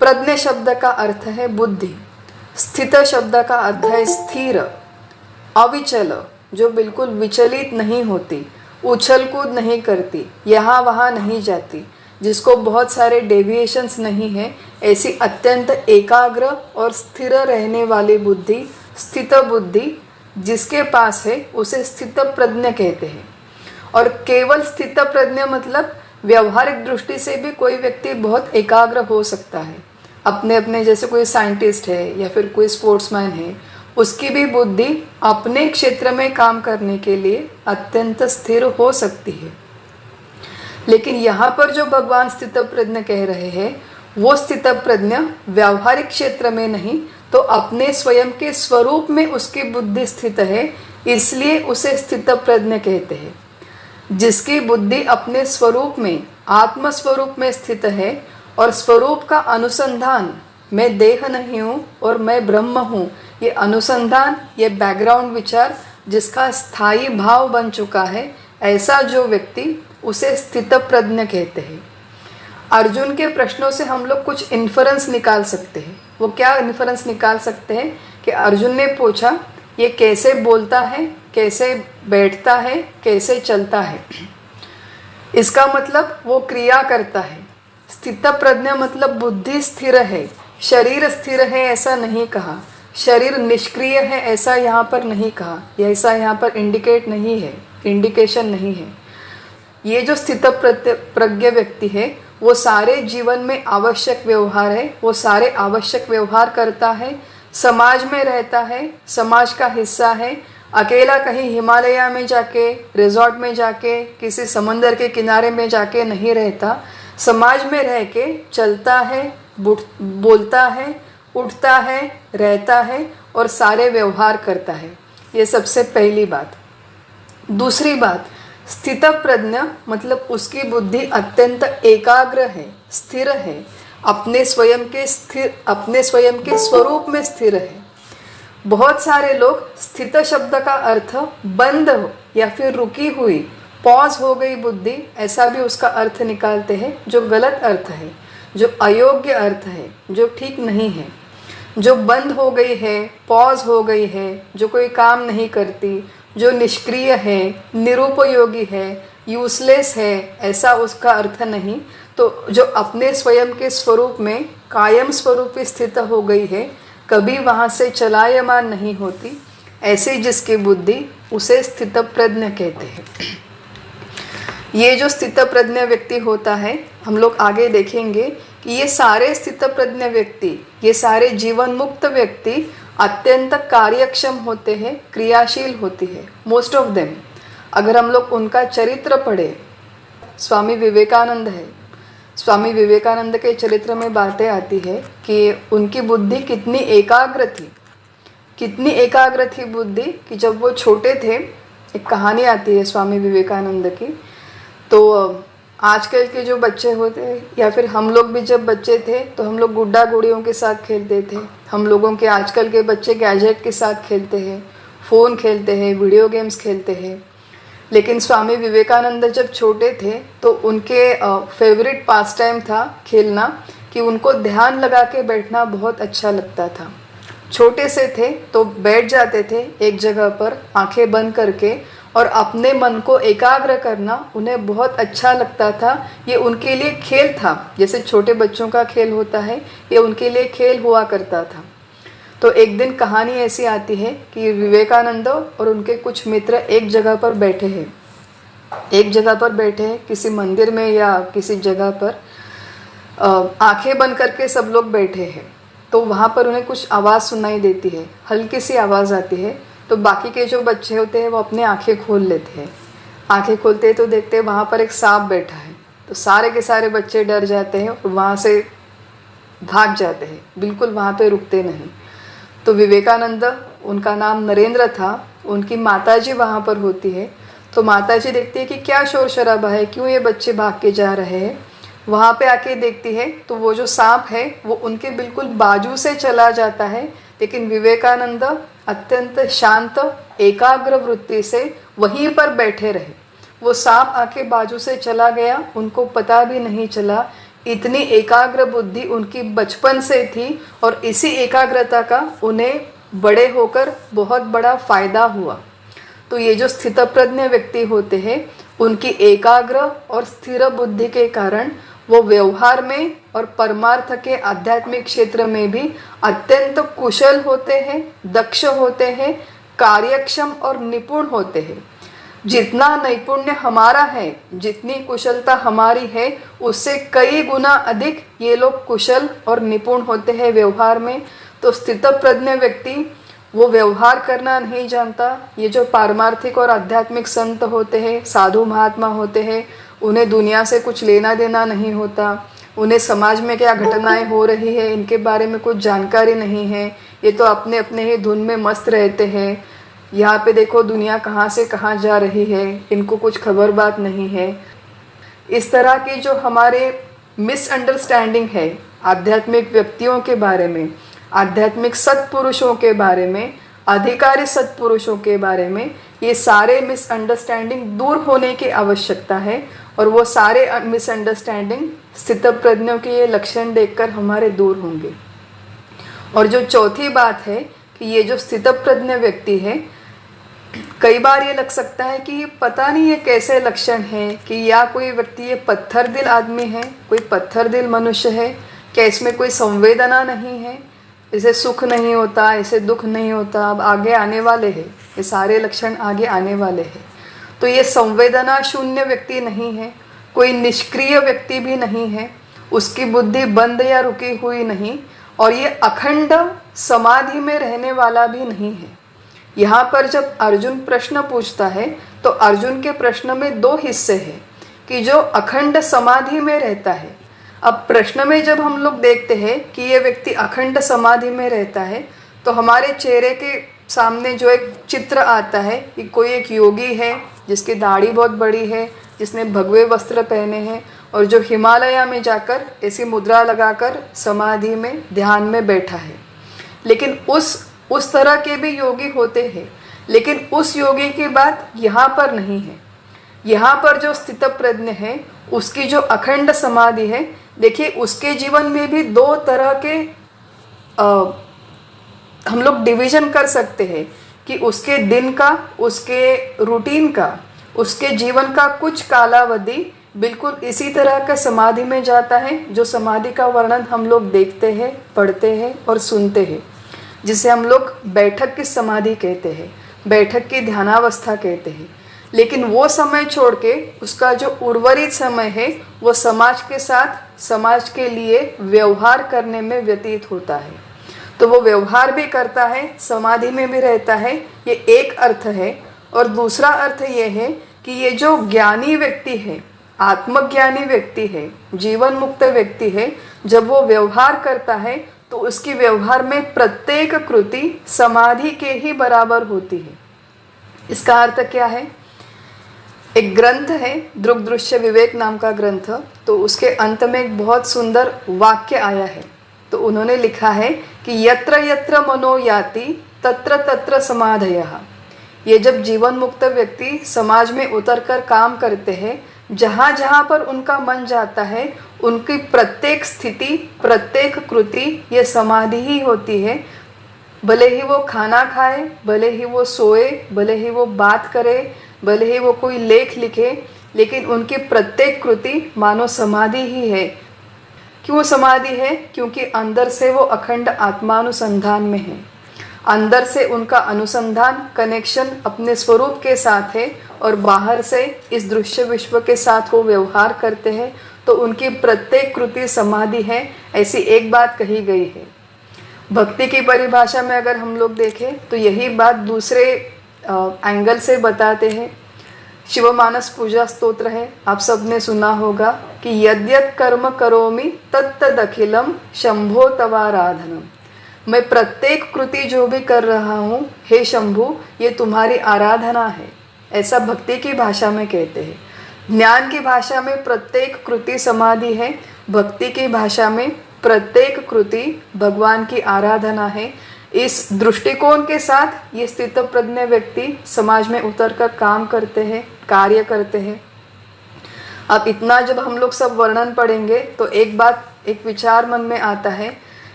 प्रज्ञ शब्द का अर्थ है बुद्धि, स्थित शब्द का अर्थ है स्थिर, अविचल, जो बिल्कुल विचलित नहीं होती, उछल कूद नहीं करती, यहाँ वहाँ नहीं जाती, जिसको बहुत सारे डेविएशंस नहीं है, ऐसी अत्यंत एकाग्र और स्थिर रहने वाली बुद्धि, स्थित बुद्धि जिसके पास है उसे स्थित प्रज्ञ कहते हैं। और केवल स्थित प्रज्ञ मतलब व्यवहारिक दृष्टि से भी कोई व्यक्ति बहुत एकाग्र हो सकता है। अपने अपने जैसे कोई साइंटिस्ट है या फिर कोई स्पोर्ट्समैन है, उसकी भी बुद्धि अपने क्षेत्र में काम करने के लिए अत्यंत स्थिर हो सकती है। लेकिन यहाँ पर जो भगवान स्थित प्रज्ञ कह रहे हैं वो स्थित प्रज्ञ व्यावहारिक क्षेत्र में नहीं तो अपने स्वयं के स्वरूप में उसकी बुद्धि स्थित है, इसलिए उसे स्थित प्रज्ञ कहते हैं। जिसकी बुद्धि अपने स्वरूप में, आत्म स्वरूप में स्थित है और स्वरूप का अनुसंधान, मैं देह नहीं हूँ और मैं ब्रह्म हूँ, ये अनुसंधान, ये बैकग्राउंड विचार जिसका स्थायी भाव बन चुका है, ऐसा जो व्यक्ति उसे स्थित प्रज्ञ कहते हैं। अर्जुन के प्रश्नों से हम लोग कुछ इन्फरेंस निकाल सकते हैं। वो क्या इन्फरेंस निकाल सकते हैं कि अर्जुन ने पूछा ये कैसे बोलता है, कैसे बैठता है, कैसे चलता है, इसका मतलब वो क्रिया करता है। स्थित प्रज्ञ मतलब बुद्धि स्थिर है, शरीर स्थिर है ऐसा नहीं कहा, शरीर निष्क्रिय है ऐसा यहाँ पर नहीं कहा, ऐसा यहाँ पर इंडिकेट नहीं है, इंडिकेशन नहीं है। ये जो स्थित प्रज्ञ व्यक्ति है वो सारे जीवन में आवश्यक व्यवहार है, वो सारे आवश्यक व्यवहार करता है, समाज में रहता है, समाज का हिस्सा है, अकेला कहीं हिमालय में जाके, रिजॉर्ट में जाके, किसी समंदर के किनारे में जाके नहीं रहता, समाज में रह के चलता है, बोलता है, उठता है, रहता है और सारे व्यवहार करता है। ये सबसे पहली बात। दूसरी बात, स्थित प्रज्ञ मतलब उसकी बुद्धि अत्यंत एकाग्र है, स्थिर है, अपने स्वयं के स्वरूप में स्थिर है। बहुत सारे लोग स्थित शब्द का अर्थ बंद या फिर रुकी हुई, पॉज हो गई बुद्धि, ऐसा भी उसका अर्थ निकालते हैं, जो गलत अर्थ है, जो अयोग्य अर्थ है, जो ठीक नहीं है। जो बंद हो गई है, पॉज हो गई है, जो कोई काम नहीं करती, जो निष्क्रिय है, निरुपयोगी है, यूजलेस है, ऐसा उसका अर्थ नहीं। तो जो अपने स्वयं के स्वरूप में कायम स्वरूप स्थित हो गई है, कभी वहाँ से चलायमान नहीं होती, ऐसे जिसकी बुद्धि उसे स्थित प्रज्ञ कहते हैं। ये जो स्थित प्रज्ञ व्यक्ति होता है, हम लोग आगे देखेंगे कि ये सारे स्थित प्रज्ञ व्यक्ति, ये सारे जीवन मुक्त व्यक्ति अत्यंत कार्यक्षम होते हैं, क्रियाशील होती है, मोस्ट ऑफ देम। अगर हम लोग उनका चरित्र पढ़े, स्वामी विवेकानंद है, स्वामी विवेकानंद के चरित्र में बातें आती है कि उनकी बुद्धि कितनी एकाग्र थी, कितनी एकाग्र थी बुद्धि कि जब वो छोटे थे, एक कहानी आती है स्वामी विवेकानंद की। तो आजकल के जो बच्चे होते हैं या फिर हम लोग भी जब बच्चे थे तो हम लोग गुड्डा गुड़ियों के साथ खेलते थे। हम लोगों के आजकल के बच्चे गैजेट के साथ खेलते हैं, फ़ोन खेलते हैं, वीडियो गेम्स खेलते हैं। लेकिन स्वामी विवेकानंद जब छोटे थे तो उनके फेवरेट पास टाइम था खेलना, कि उनको ध्यान लगा के बैठना बहुत अच्छा लगता था। छोटे से थे तो बैठ जाते थे एक जगह पर आंखें बंद करके और अपने मन को एकाग्र करना उन्हें बहुत अच्छा लगता था। ये उनके लिए खेल था, जैसे छोटे बच्चों का खेल होता है, ये उनके लिए खेल हुआ करता था। तो एक दिन कहानी ऐसी आती है कि विवेकानंद और उनके कुछ मित्र एक जगह पर बैठे हैं, एक जगह पर बैठे हैं किसी मंदिर में या किसी जगह पर, आंखें बंद करके सब लोग बैठे हैं। तो वहाँ पर उन्हें कुछ आवाज़ सुनाई देती है, हल्की सी आवाज़ आती है। तो बाकी के जो बच्चे होते हैं वो अपने आंखें खोल लेते हैं। आंखें खोलते हैं तो देखते हैं वहाँ पर एक सांप बैठा है। तो सारे के सारे बच्चे डर जाते हैं और वहाँ से भाग जाते हैं, बिल्कुल वहाँ पे रुकते नहीं। तो विवेकानंद, उनका नाम नरेंद्र था, उनकी माताजी वहाँ पर होती है। तो माताजी देखती है कि क्या शोर शराबा है, क्यों ये बच्चे भाग के जा रहे हैं। वहाँ पे आके देखती है तो वो जो सांप है वो उनके बिल्कुल बाजू से चला जाता है, लेकिन विवेकानंद अत्यंत शांत एकाग्र वृत्ति से वहीं पर बैठे रहे। वो सांप आके बाजू से चला गया, उनको पता भी नहीं चला। इतनी एकाग्र बुद्धि उनकी बचपन से थी और इसी एकाग्रता का उन्हें बड़े होकर बहुत बड़ा फायदा हुआ। तो ये जो स्थितप्रज्ञ व्यक्ति होते हैं, उनकी एकाग्र और स्थिर बुद्धि के कारण वो व्यवहार में और परमार्थ के आध्यात्मिक क्षेत्र में भी अत्यंत कुशल होते हैं, दक्ष होते हैं, कार्यक्षम और निपुण होते हैं। जितना नैपुण्य हमारा है, जितनी कुशलता हमारी है, उससे कई गुना अधिक ये लोग कुशल और निपुण होते हैं व्यवहार में। तो स्थितप्रज्ञ व्यक्ति वो व्यवहार करना नहीं जानता। ये जो पारमार्थिक और आध्यात्मिक संत होते हैं, साधु महात्मा होते हैं, उन्हें दुनिया से कुछ लेना देना नहीं होता। उन्हें समाज में क्या घटनाएं हो रही है इनके बारे में कुछ जानकारी नहीं है। ये तो अपने अपने ही धुन में मस्त रहते हैं। यहाँ पे देखो दुनिया कहाँ से कहाँ जा रही है, इनको कुछ खबर बात नहीं है। इस तरह की जो हमारे मिसअंडरस्टैंडिंग है आध्यात्मिक व्यक्तियों के बारे में, आध्यात्मिक सत्पुरुषों के बारे में, अधिकारी सत्पुरुषों के बारे में, ये सारे मिसअंडरस्टैंडिंग दूर होने की आवश्यकता है। और वो सारे मिसअंडरस्टैंडिंग स्थितप्रज्ञों के ये लक्षण देखकर हमारे दूर होंगे। और जो चौथी बात है कि ये जो स्थितप्रज्ञ व्यक्ति है, कई बार ये लग सकता है कि पता नहीं ये कैसे लक्षण है, कि या कोई व्यक्ति ये पत्थर दिल आदमी है, कोई पत्थर दिल मनुष्य है, क्या इसमें कोई संवेदना नहीं है, इसे सुख नहीं होता, इसे दुख नहीं होता। अब आगे आने वाले हैं, ये सारे लक्षण आगे आने वाले हैं। तो ये संवेदना शून्य व्यक्ति नहीं है, कोई निष्क्रिय व्यक्ति भी नहीं है, उसकी बुद्धि बंद या रुकी हुई नहीं, और ये अखंड समाधि में रहने वाला भी नहीं है। यहाँ पर जब अर्जुन प्रश्न पूछता है तो अर्जुन के प्रश्न में दो हिस्से हैं कि जो अखंड समाधि में रहता है। अब प्रश्न में जब हम लोग देखते हैं कि ये व्यक्ति अखंड समाधि में रहता है, तो हमारे चेहरे के सामने जो एक चित्र आता है कि कोई एक योगी है जिसकी दाढ़ी बहुत बड़ी है, जिसने भगवे वस्त्र पहने हैं और जो हिमालय में जाकर ऐसी मुद्रा लगाकर समाधि में ध्यान में बैठा है। लेकिन उस तरह के भी योगी होते हैं, लेकिन उस योगी की बात यहाँ पर नहीं है। यहाँ पर जो स्थितप्रज्ञ है, उसकी जो अखंड समाधि है, देखिए उसके जीवन में भी दो तरह के हम लोग डिवीजन कर सकते हैं कि उसके दिन का, उसके रूटीन का, उसके जीवन का कुछ कालावधि बिल्कुल इसी तरह का समाधि में जाता है जो समाधि का वर्णन हम लोग देखते हैं, पढ़ते हैं और सुनते हैं, जिसे हम लोग बैठक की समाधि कहते हैं, बैठक की ध्यानावस्था कहते हैं। लेकिन वो समय छोड़ के उसका जो उर्वरित समय है वो समाज के साथ, समाज के लिए व्यवहार करने में व्यतीत होता है। तो वो व्यवहार भी करता है, समाधि में भी रहता है, ये एक अर्थ है। और दूसरा अर्थ ये है कि ये जो ज्ञानी व्यक्ति है, आत्मज्ञानी व्यक्ति है, जीवन मुक्त व्यक्ति है, जब वो व्यवहार करता है तो उसकी व्यवहार में प्रत्येक कृति समाधि के ही बराबर होती है। इसका अर्थ क्या है? एक ग्रंथ है दृग् दृश्य विवेक नाम का ग्रंथ, तो उसके अंत में एक बहुत सुंदर वाक्य आया है। तो उन्होंने लिखा है कि यत्र यत्र मनो याति तत्र तत्र समाधयः। ये जब जीवन मुक्त व्यक्ति समाज में उतरकर काम करते हैं, जहाँ जहाँ पर उनका मन जाता है, उनकी प्रत्येक स्थिति, प्रत्येक कृति ये समाधि ही होती है। भले ही वो खाना खाए, भले ही वो सोए, भले ही वो बात करे, भले ही वो कोई लेख लिखे, लेकिन उनकी प्रत्येक कृति मानो समाधि ही है। क्यों समाधि है? क्योंकि अंदर से वो अखंड आत्मानुसंधान में है। अंदर से उनका अनुसंधान, कनेक्शन अपने स्वरूप के साथ है और बाहर से इस दृश्य विश्व के साथ वो व्यवहार करते हैं, तो उनकी प्रत्येक कृति समाधि है, ऐसी एक बात कही गई है। भक्ति की परिभाषा में अगर हम लोग देखें तो यही बात दूसरे एंगल से बताते हैं। शिवमानस पूजा स्तोत्र है, आप सब ने सुना होगा कि यद्यत कर्म करोमि तत्तदखिलम शंभो तवाराधनम। मैं प्रत्येक कृति जो भी कर रहा हूँ, हे शंभु, ये तुम्हारी आराधना है, ऐसा भक्ति की भाषा में कहते हैं। ज्ञान की भाषा में प्रत्येक कृति समाधि है, भक्ति की भाषा में प्रत्येक कृति भगवान की आराधना है। इस दृष्टिकोण के साथ ये स्थितप्रज्ञ व्यक्ति समाज में उतरकर काम करते हैं, कार्य करते हैं। अब इतना जब हम लोग सब वर्णन पढ़ेंगे तो एक बात, एक विचार मन में आता है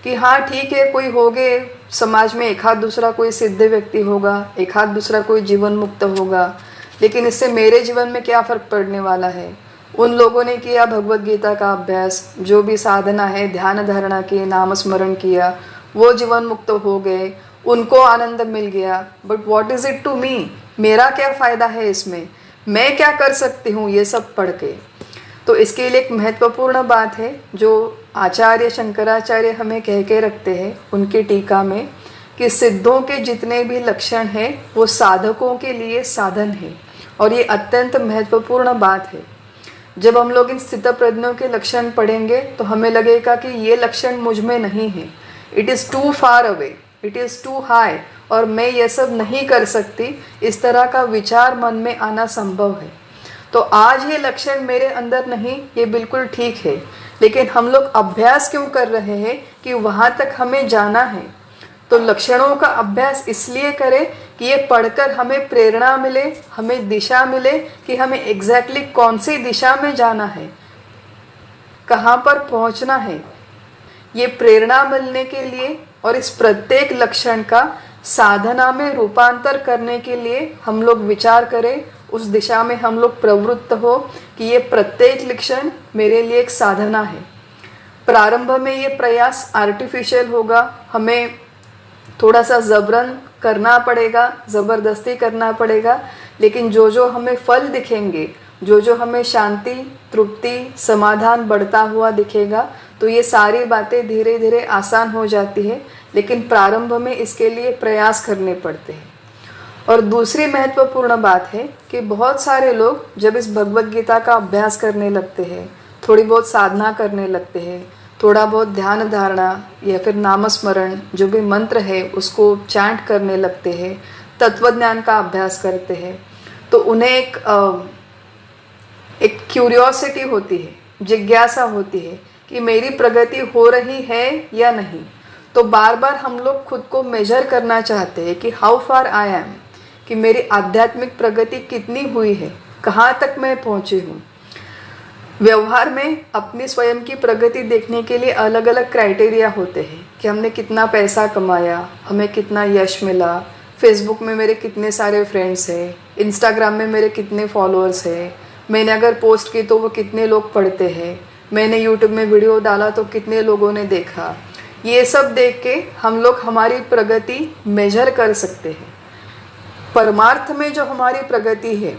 कि हाँ ठीक है, कोई होगे समाज में, एक आध दूसरा कोई सिद्ध व्यक्ति होगा, एक आध दूसरा कोई जीवन मुक्त होगा, लेकिन इससे मेरे जीवन में क्या फ़र्क पड़ने वाला है। उन लोगों ने किया भगवत गीता का अभ्यास, जो भी साधना है, ध्यान धारणा की, नाम स्मरण किया, वो जीवन मुक्त हो गए, उनको आनंद मिल गया। But what is it to me, मेरा क्या फ़ायदा है इसमें, मैं क्या कर सकती हूँ ये सब पढ़ के। तो इसके लिए एक महत्वपूर्ण बात है जो आचार्य शंकराचार्य हमें कह के रखते हैं उनकी टीका में, कि सिद्धों के जितने भी लक्षण हैं वो साधकों के लिए साधन है। और ये अत्यंत महत्वपूर्ण बात है। जब हम लोग इन स्थितप्रज्ञों के लक्षण पढ़ेंगे तो हमें लगेगा कि ये लक्षण मुझ में नहीं है, it is too far away, it is too high, और मैं ये सब नहीं कर सकती, इस तरह का विचार मन में आना संभव है। तो आज ये लक्षण मेरे अंदर नहीं, ये बिल्कुल ठीक है, लेकिन हम लोग अभ्यास क्यों कर रहे हैं कि वहाँ तक हमें जाना है। तो लक्षणों का अभ्यास इसलिए करें कि ये पढ़कर हमें प्रेरणा मिले, हमें दिशा मिले कि हमें एग्जैक्टली कौन सी दिशा में जाना है, कहाँ पर पहुँचना है। ये प्रेरणा मिलने के लिए और इस प्रत्येक लक्षण का साधना में रूपांतर करने के लिए हम लोग विचार करें, उस दिशा में हम लोग प्रवृत्त हो कि ये प्रत्येक लक्षण मेरे लिए एक साधना है। प्रारंभ में ये प्रयास आर्टिफिशियल होगा, हमें थोड़ा सा जबरन करना पड़ेगा, ज़बरदस्ती करना पड़ेगा, लेकिन जो जो हमें फल दिखेंगे, जो जो हमें शांति, तृप्ति, समाधान बढ़ता हुआ दिखेगा, तो ये सारी बातें धीरे धीरे आसान हो जाती है। लेकिन प्रारंभ में इसके लिए प्रयास करने पड़ते हैं। और दूसरी महत्वपूर्ण बात है कि बहुत सारे लोग जब इस भगवत गीता का अभ्यास करने लगते हैं, थोड़ी बहुत साधना करने लगते हैं, थोड़ा बहुत ध्यान धारणा या फिर नामस्मरण जो भी मंत्र है उसको चैंट करने लगते हैं, तत्वज्ञान का अभ्यास करते हैं, तो उन्हें एक क्यूरियोसिटी होती है, जिज्ञासा होती है कि मेरी प्रगति हो रही है या नहीं। तो बार बार हम लोग खुद को मेजर करना चाहते हैं कि हाउ फार आई एम, कि मेरी आध्यात्मिक प्रगति कितनी हुई है, कहाँ तक मैं पहुँची हूँ। व्यवहार में अपनी स्वयं की प्रगति देखने के लिए अलग अलग क्राइटेरिया होते हैं कि हमने कितना पैसा कमाया, हमें कितना यश मिला, फेसबुक में मेरे कितने सारे फ्रेंड्स हैं, इंस्टाग्राम में मेरे कितने फॉलोअर्स हैं, मैंने अगर पोस्ट की तो वो कितने लोग पढ़ते हैं, मैंने यूट्यूब में वीडियो डाला तो कितने लोगों ने देखा। ये सब देख के हम लोग हमारी प्रगति मेजर कर सकते हैं। परमार्थ में जो हमारी प्रगति है,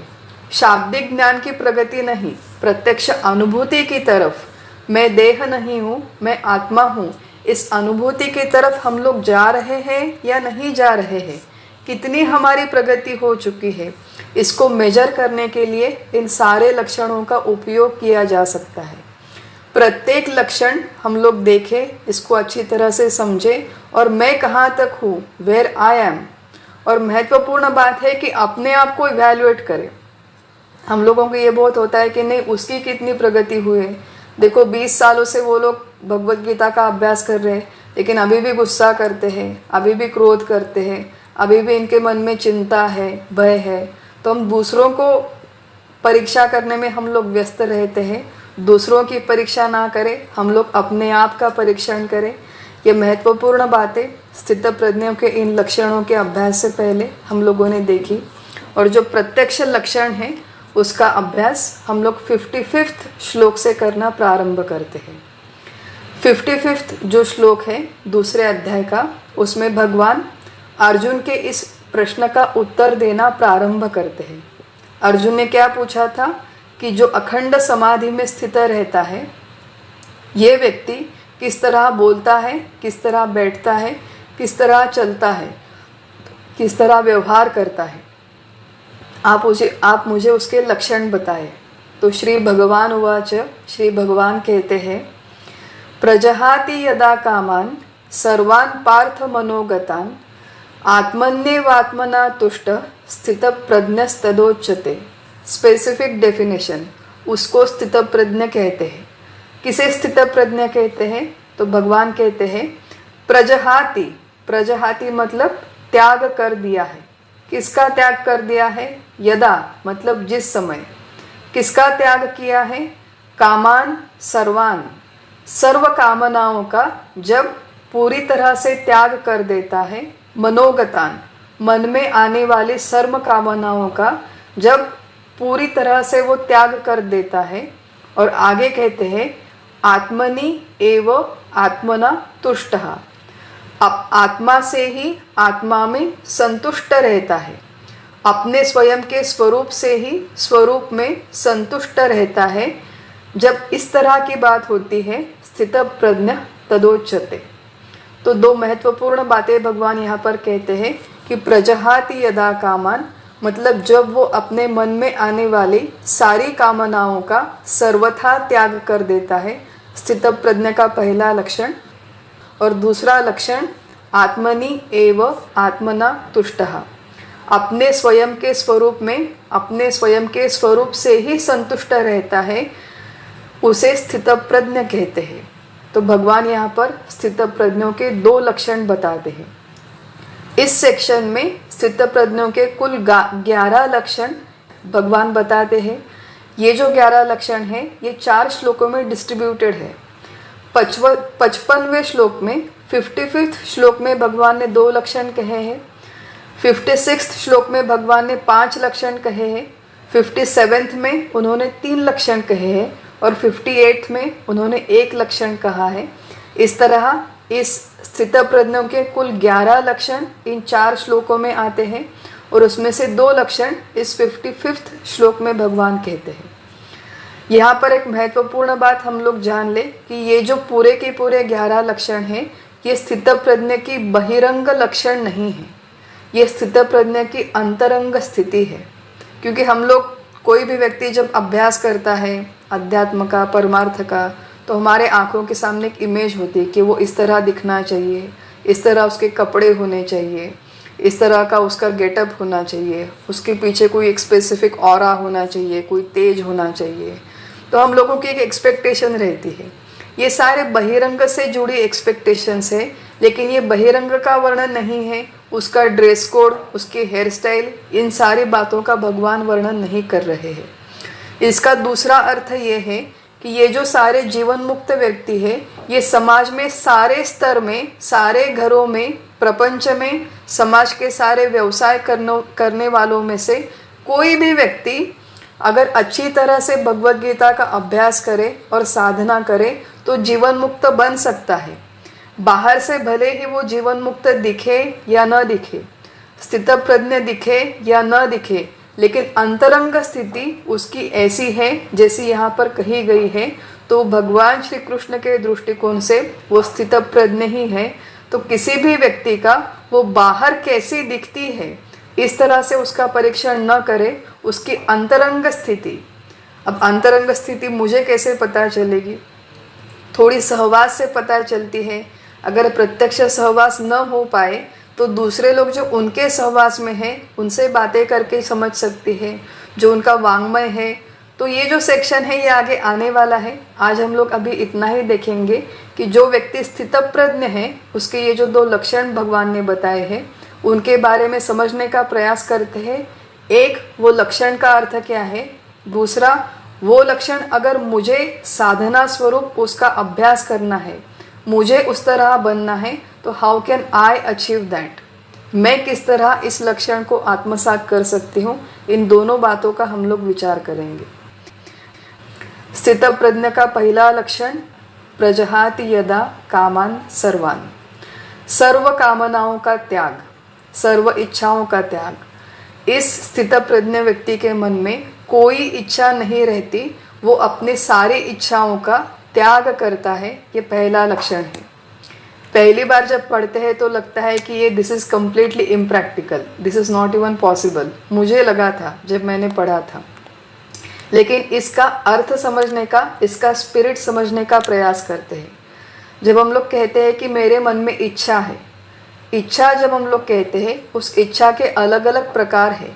शाब्दिक ज्ञान की प्रगति नहीं, प्रत्यक्ष अनुभूति की तरफ, मैं देह नहीं हूँ, मैं आत्मा हूँ, इस अनुभूति की तरफ हम लोग जा रहे हैं या नहीं जा रहे हैं, कितनी हमारी प्रगति हो चुकी है, इसको मेजर करने के लिए इन सारे लक्षणों का उपयोग किया जा सकता है। प्रत्येक लक्षण हम लोग देखें, इसको अच्छी तरह से समझें और मैं कहाँ तक हूँ, वेयर आई एम। और महत्वपूर्ण बात है कि अपने आप को इवैल्यूएट करें। हम लोगों को ये बहुत होता है कि नहीं उसकी कितनी प्रगति हुई है, देखो 20 सालों से वो लोग भगवत गीता का अभ्यास कर रहे हैं लेकिन अभी भी गुस्सा करते हैं, अभी भी क्रोध करते हैं, अभी भी इनके मन में चिंता है, भय है। तो हम दूसरों को परीक्षा करने में हम लोग व्यस्त रहते हैं, दूसरों की परीक्षा ना करें, हम लोग अपने आप का परीक्षण करें। ये महत्वपूर्ण बातें स्थितप्रज्ञों के इन लक्षणों के अभ्यास से पहले हम लोगों ने देखी। और जो प्रत्यक्ष लक्षण है उसका अभ्यास हम लोग 55वें श्लोक से करना प्रारंभ करते हैं। 55वां जो श्लोक है दूसरे अध्याय का, उसमें भगवान अर्जुन के इस प्रश्न का उत्तर देना प्रारंभ करते हैं। अर्जुन ने क्या पूछा था कि जो अखंड समाधि में स्थित रहता है, ये व्यक्ति किस तरह बोलता है, किस तरह बैठता है, किस तरह चलता है, किस तरह व्यवहार करता है, आप मुझे उसके लक्षण बताएं। तो श्री भगवान उवाच, श्री भगवान कहते हैं, प्रजहाति यदा कामान सर्वान् पार्थ मनोगतान् आत्मन्येवात्मना तुष्ट स्थित प्रज्ञस्तदोच्यते। स्पेसिफिक डेफिनेशन, उसको स्थित प्रज्ञ कहते हैं। किसे स्थित प्रज्ञ कहते हैं? तो भगवान कहते हैं प्रजहाति, प्रजहाति मतलब त्याग कर दिया है। किसका त्याग कर दिया है? यदा मतलब जिस समय। किसका त्याग किया है? कामान सर्वान, सर्व कामनाओं का जब पूरी तरह से त्याग कर देता है। मनोगतान, मन में आने वाली सर्व कामनाओं का जब पूरी तरह से वो त्याग कर देता है। और आगे कहते हैं आत्मनि एव आत्मना तुष्टः, अब आत्मा से ही आत्मा में संतुष्ट रहता है, अपने स्वयं के स्वरूप से ही स्वरूप में संतुष्ट रहता है। जब इस तरह की बात होती है स्थित प्रज्ञ तदोच्यते। तो दो महत्वपूर्ण बातें भगवान यहाँ पर कहते हैं कि प्रजहाति यदा कामान मतलब जब वो अपने मन में आने वाली सारी कामनाओं का सर्वथा त्याग कर देता है, स्थित प्रज्ञ का पहला लक्षण। और दूसरा लक्षण आत्मनि एव आत्मना तुष्टः, अपने स्वयं के स्वरूप में अपने स्वयं के स्वरूप से ही संतुष्ट रहता है, उसे स्थित प्रज्ञ कहते हैं। तो भगवान यहाँ पर स्थित प्रज्ञों के दो लक्षण बताते हैं। इस सेक्शन में स्थित प्रज्ञों के कुल 11 लक्षण भगवान बताते हैं। ये जो 11 लक्षण हैं ये 4 श्लोकों में डिस्ट्रीब्यूटेड है। 55वें श्लोक में 55th श्लोक में भगवान ने 2 लक्षण कहे हैं। 56th श्लोक में भगवान ने 5 लक्षण कहे हैं। 57th में उन्होंने 3 लक्षण कहे हैं और 58th में उन्होंने 1 लक्षण कहा है। इस तरह इस स्थित प्रज्ञों के कुल 11 लक्षण इन 4 श्लोकों में आते हैं और उसमें से 2 लक्षण इस 55th श्लोक में भगवान कहते हैं। यहाँ पर एक महत्वपूर्ण बात हम लोग जान ले कि ये जो पूरे के पूरे 11 लक्षण हैं ये स्थित प्रज्ञ की बहिरंग लक्षण नहीं है, ये स्थित प्रज्ञ की अंतरंग स्थिति है। क्योंकि हम लोग कोई भी व्यक्ति जब अभ्यास करता है अध्यात्म का परमार्थ का तो हमारे आँखों के सामने एक इमेज होती है कि वो इस तरह दिखना चाहिए, इस तरह उसके कपड़े होने चाहिए, इस तरह का उसका गेटअप होना चाहिए, उसके पीछे कोई एक स्पेसिफिक ऑरा होना चाहिए, कोई तेज होना चाहिए। तो हम लोगों की एक एक्सपेक्टेशन रहती है। ये सारे बहिरंग से जुड़ी एक्सपेक्टेशंस है, लेकिन ये बहिरंग का वर्णन नहीं है, उसका ड्रेस कोड, उसकी हेयर स्टाइल, इन सारी बातों का भगवान वर्णन नहीं कर रहे हैं। इसका दूसरा अर्थ ये है कि ये जो सारे जीवन मुक्त व्यक्ति है ये समाज में सारे स्तर में, सारे घरों में, प्रपंच में, समाज के सारे व्यवसाय करने वालों में से कोई भी व्यक्ति अगर अच्छी तरह से भगवद गीता का अभ्यास करे और साधना करे तो जीवन मुक्त बन सकता है। बाहर से भले ही वो जीवन मुक्त दिखे या न दिखे, स्थित प्रज्ञ दिखे या न दिखे, लेकिन अंतरंग स्थिति उसकी ऐसी है जैसी यहाँ पर कही गई है। तो भगवान श्री कृष्ण के दृष्टिकोण से वो स्थित प्रज्ञ ही है। तो किसी भी व्यक्ति का वो बाहर कैसी दिखती है इस तरह से उसका परीक्षण न करे, उसकी अंतरंग स्थिति। अब अंतरंग स्थिति मुझे कैसे पता चलेगी? थोड़ी सहवास से पता चलती है। अगर प्रत्यक्ष सहवास न हो पाए तो दूसरे लोग जो उनके सहवास में हैं उनसे बातें करके समझ सकती है, जो उनका वांग्मय है। तो ये जो सेक्शन है ये आगे आने वाला है। आज हम लोग अभी इतना ही देखेंगे कि जो व्यक्ति स्थित प्रज्ञ है उसके ये जो 2 लक्षण भगवान ने बताए हैं उनके बारे में समझने का प्रयास करते हैं। एक, वो लक्षण का अर्थ क्या है। दूसरा, वो लक्षण अगर मुझे साधना स्वरूप उसका अभ्यास करना है, मुझे उस तरह बनना है, तो how can I achieve that, मैं किस तरह इस लक्षण को आत्मसात कर सकती हूँ। इन दोनों बातों का हम लोग विचार करेंगे। स्थित प्रज्ञ का पहला लक्षण प्रजहाति यदा कामान सर्वान, सर्व कामनाओं का त्याग, सर्व इच्छाओं का त्याग। इस स्थित प्रज्ञ व्यक्ति के मन में कोई इच्छा नहीं रहती, वो अपने सारी इच्छाओं का त्याग करता है। ये पहला लक्षण है। पहली बार जब पढ़ते हैं तो लगता है कि ये this is completely impractical, this is not even possible. मुझे लगा था जब मैंने पढ़ा था, लेकिन इसका अर्थ समझने का, इसका स्पिरिट समझने का प्रयास करते हैं। जब हम लोग कहते हैं कि मेरे मन में इच्छा है, इच्छा जब हम लोग कहते हैं उस इच्छा के अलग अलग प्रकार है।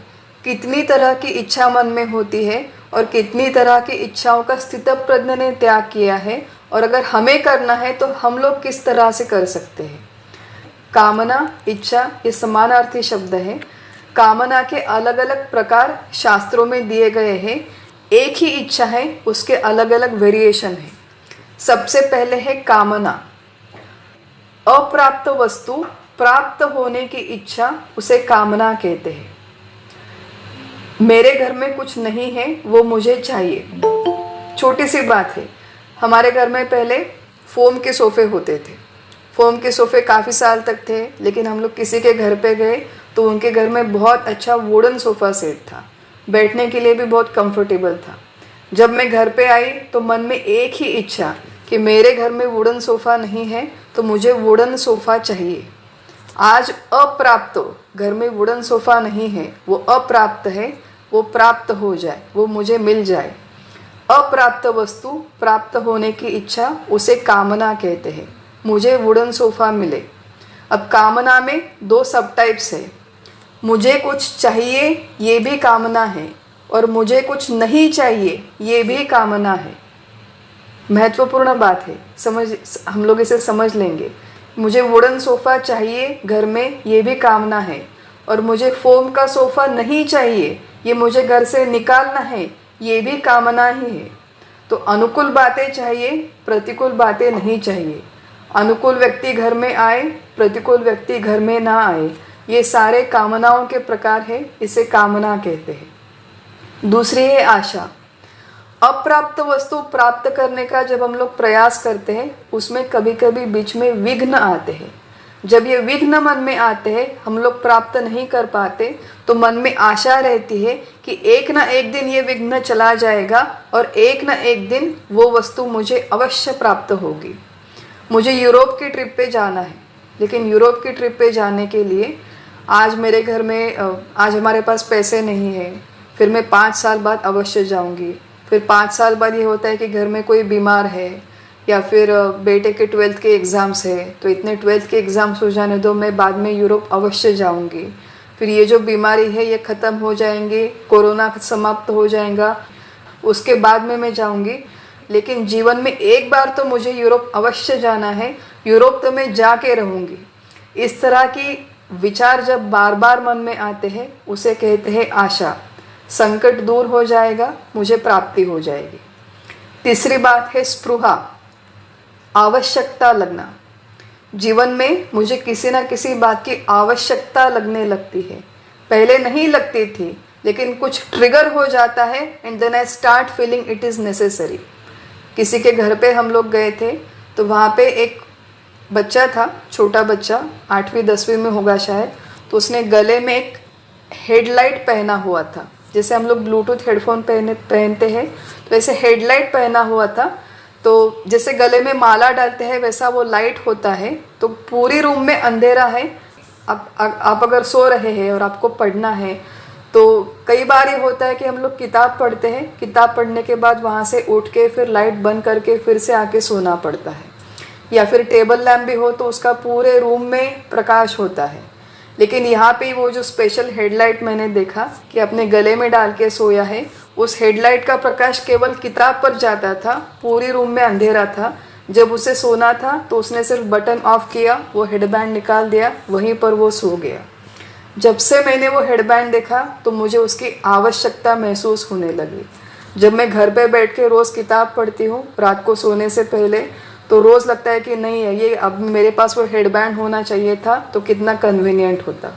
कितनी तरह की इच्छा मन में होती है और कितनी तरह की इच्छाओं का स्थित प्रज्ञ ने त्याग किया है, और अगर हमें करना है तो हम लोग किस तरह से कर सकते हैं। कामना, इच्छा ये समानार्थी शब्द है। कामना के अलग अलग प्रकार शास्त्रों में दिए गए हैं। एक ही इच्छा है, उसके अलग अलग वेरिएशन है। सबसे पहले है कामना। अप्राप्त वस्तु प्राप्त होने की इच्छा, उसे कामना कहते हैं। मेरे घर में कुछ नहीं है, वो मुझे चाहिए। छोटी सी बात है, हमारे घर में पहले फोम के सोफ़े होते थे। फोम के सोफ़े काफ़ी साल तक थे, लेकिन हम लोग किसी के घर पे गए तो उनके घर में बहुत अच्छा वुडन सोफ़ा सेट था, बैठने के लिए भी बहुत कंफर्टेबल था। जब मैं घर पे आई तो मन में एक ही इच्छा कि मेरे घर में वुडन सोफ़ा नहीं है, तो मुझे वुडन सोफ़ा चाहिए। आज अप्राप्त हो, घर में वुडन सोफ़ा नहीं है, वो अप्राप्त है, वो प्राप्त हो जाए, वो मुझे मिल जाए। अप्राप्त वस्तु प्राप्त होने की इच्छा, उसे कामना कहते हैं। मुझे वुडन सोफ़ा मिले। अब कामना में दो सब टाइप्स है। मुझे कुछ चाहिए, ये भी कामना है, और मुझे कुछ नहीं चाहिए, ये भी कामना है। महत्वपूर्ण बात है, हम लोग इसे समझ लेंगे। मुझे वुडन सोफ़ा चाहिए घर में, ये भी कामना है, और मुझे फोम का सोफ़ा नहीं चाहिए, ये मुझे घर से निकालना है, ये भी कामना ही है। तो अनुकूल बातें चाहिए, प्रतिकूल बातें नहीं चाहिए। अनुकूल व्यक्ति घर में आए, प्रतिकूल व्यक्ति घर में ना आए, ये सारे कामनाओं के प्रकार है, इसे कामना कहते हैं। दूसरी है आशा। अप्राप्त वस्तु प्राप्त करने का जब हम लोग प्रयास करते हैं, उसमें कभी कभी बीच में विघ्न आते हैं। जब ये विघ्न मन में आते हैं, हम लोग प्राप्त नहीं कर पाते, तो मन में आशा रहती है कि एक ना एक दिन ये विघ्न चला जाएगा और एक ना एक दिन वो वस्तु मुझे अवश्य प्राप्त होगी। मुझे यूरोप की ट्रिप पे जाना है, लेकिन यूरोप की ट्रिप पे जाने के लिए आज मेरे घर में आज हमारे पास पैसे नहीं है। फिर मैं 5 साल बाद अवश्य जाऊंगी। फिर 5 साल बाद ये होता है कि घर में कोई बीमार है, या फिर बेटे के 12th के एग्ज़ाम्स है, तो इतने 12th के एग्ज़ाम्स हो जाने दो, मैं बाद में यूरोप अवश्य जाऊंगी। फिर ये जो बीमारी है ये ख़त्म हो जाएंगी, कोरोना समाप्त हो जाएगा, उसके बाद में मैं जाऊंगी। लेकिन जीवन में एक बार तो मुझे यूरोप अवश्य जाना है, यूरोप तो मैं जाके रहूँगी। इस तरह की विचार जब बार बार मन में आते हैं, उसे कहते हैं आशा। संकट दूर हो जाएगा, मुझे प्राप्ति हो जाएगी। तीसरी बात है स्पृहा, आवश्यकता लगना। जीवन में मुझे किसी न किसी बात की आवश्यकता लगने लगती है। पहले नहीं लगती थी, लेकिन कुछ ट्रिगर हो जाता है, and then I start feeling it is necessary. किसी के घर पे हम लोग गए थे, तो वहाँ पे एक बच्चा था, छोटा बच्चा, 8वीं 10वीं में होगा शायद। तो उसने गले में एक हेडलाइट पहना हुआ था, जैसे हम लोग ब्लूटूथ हेडफोन पहनते हैं, तो ऐसे हेडलाइट पहना हुआ था। तो जैसे गले में माला डालते हैं वैसा वो लाइट होता है। तो पूरी रूम में अंधेरा है। आप अगर सो रहे हैं और आपको पढ़ना है, तो कई बार ये होता है कि हम लोग किताब पढ़ते हैं, किताब पढ़ने के बाद वहाँ से उठ के फिर लाइट बंद करके फिर से आके सोना पड़ता है। या फिर टेबल लैम्प भी हो तो उसका पूरे रूम में प्रकाश होता है। लेकिन यहाँ पे वो जो स्पेशल हेडलाइट मैंने देखा कि अपने गले में डाल के सोया है, उस हेडलाइट का प्रकाश केवल किताब पर जाता था, पूरी रूम में अंधेरा था। जब उसे सोना था तो उसने सिर्फ बटन ऑफ किया, वो हेडबैंड निकाल दिया, वहीं पर वो सो गया। जब से मैंने वो हेडबैंड देखा तो मुझे उसकी आवश्यकता महसूस होने लगी। जब मैं घर पे बैठ के रोज़ किताब पढ़ती हूँ रात को सोने से पहले, तो रोज़ लगता है कि नहीं है, ये अब मेरे पास वो हेडबैंड होना चाहिए था, तो कितना कन्वीनियंट होता।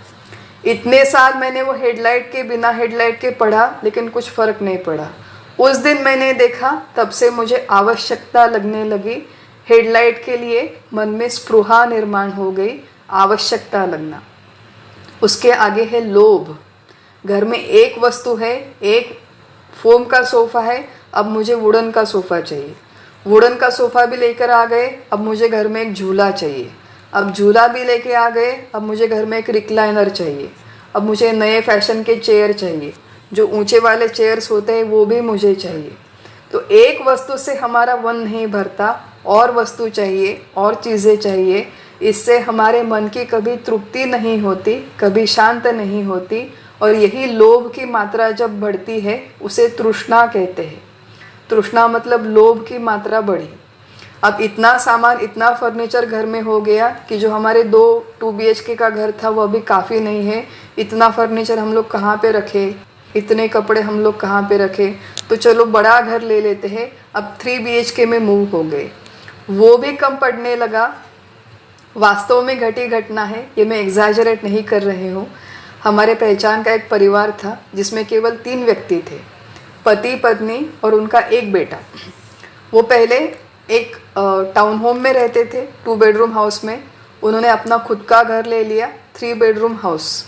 इतने साल मैंने वो हेडलाइट के बिना हेडलाइट के पढ़ा, लेकिन कुछ फ़र्क नहीं पड़ा। उस दिन मैंने देखा, तब से मुझे आवश्यकता लगने लगी। हेडलाइट के लिए मन में स्पृहा निर्माण हो गई, आवश्यकता लगना। उसके आगे है लोभ। घर में एक वस्तु है, एक फोम का सोफ़ा है, अब मुझे वुडन का सोफ़ा चाहिए। वुडन का सोफ़ा भी लेकर आ गए, अब मुझे घर में एक झूला चाहिए। अब झूला भी लेके आ गए, अब मुझे घर में एक रिक्लाइनर चाहिए। अब मुझे नए फैशन के चेयर चाहिए, जो ऊंचे वाले चेयर्स होते हैं वो भी मुझे चाहिए। तो एक वस्तु से हमारा मन नहीं भरता, और वस्तु चाहिए, और चीज़ें चाहिए। इससे हमारे मन की कभी तृप्ति नहीं होती, कभी शांत नहीं होती। और यही लोभ की मात्रा जब बढ़ती है, उसे तृष्णा कहते हैं। तृष्णा मतलब लोभ की मात्रा बढ़ी। अब इतना सामान, इतना फर्नीचर घर में हो गया कि जो हमारे 2 BHK का घर था वो अभी काफ़ी नहीं है। इतना फर्नीचर हम लोग कहाँ पे रखे, इतने कपड़े हम लोग कहाँ पे रखे, तो चलो बड़ा घर ले लेते हैं। अब 3 BHK में मूव हो गए, वो भी कम पड़ने लगा। वास्तव में घटी घटना है, ये मैं एग्जैजरेट नहीं कर रही हूँ। हमारे पहचान का एक परिवार था जिसमें केवल 3 व्यक्ति थे, पति पत्नी और उनका एक बेटा। वो पहले एक टाउन होम में रहते थे, 2 बेडरूम हाउस में। उन्होंने अपना खुद का घर ले लिया, 3 बेडरूम हाउस।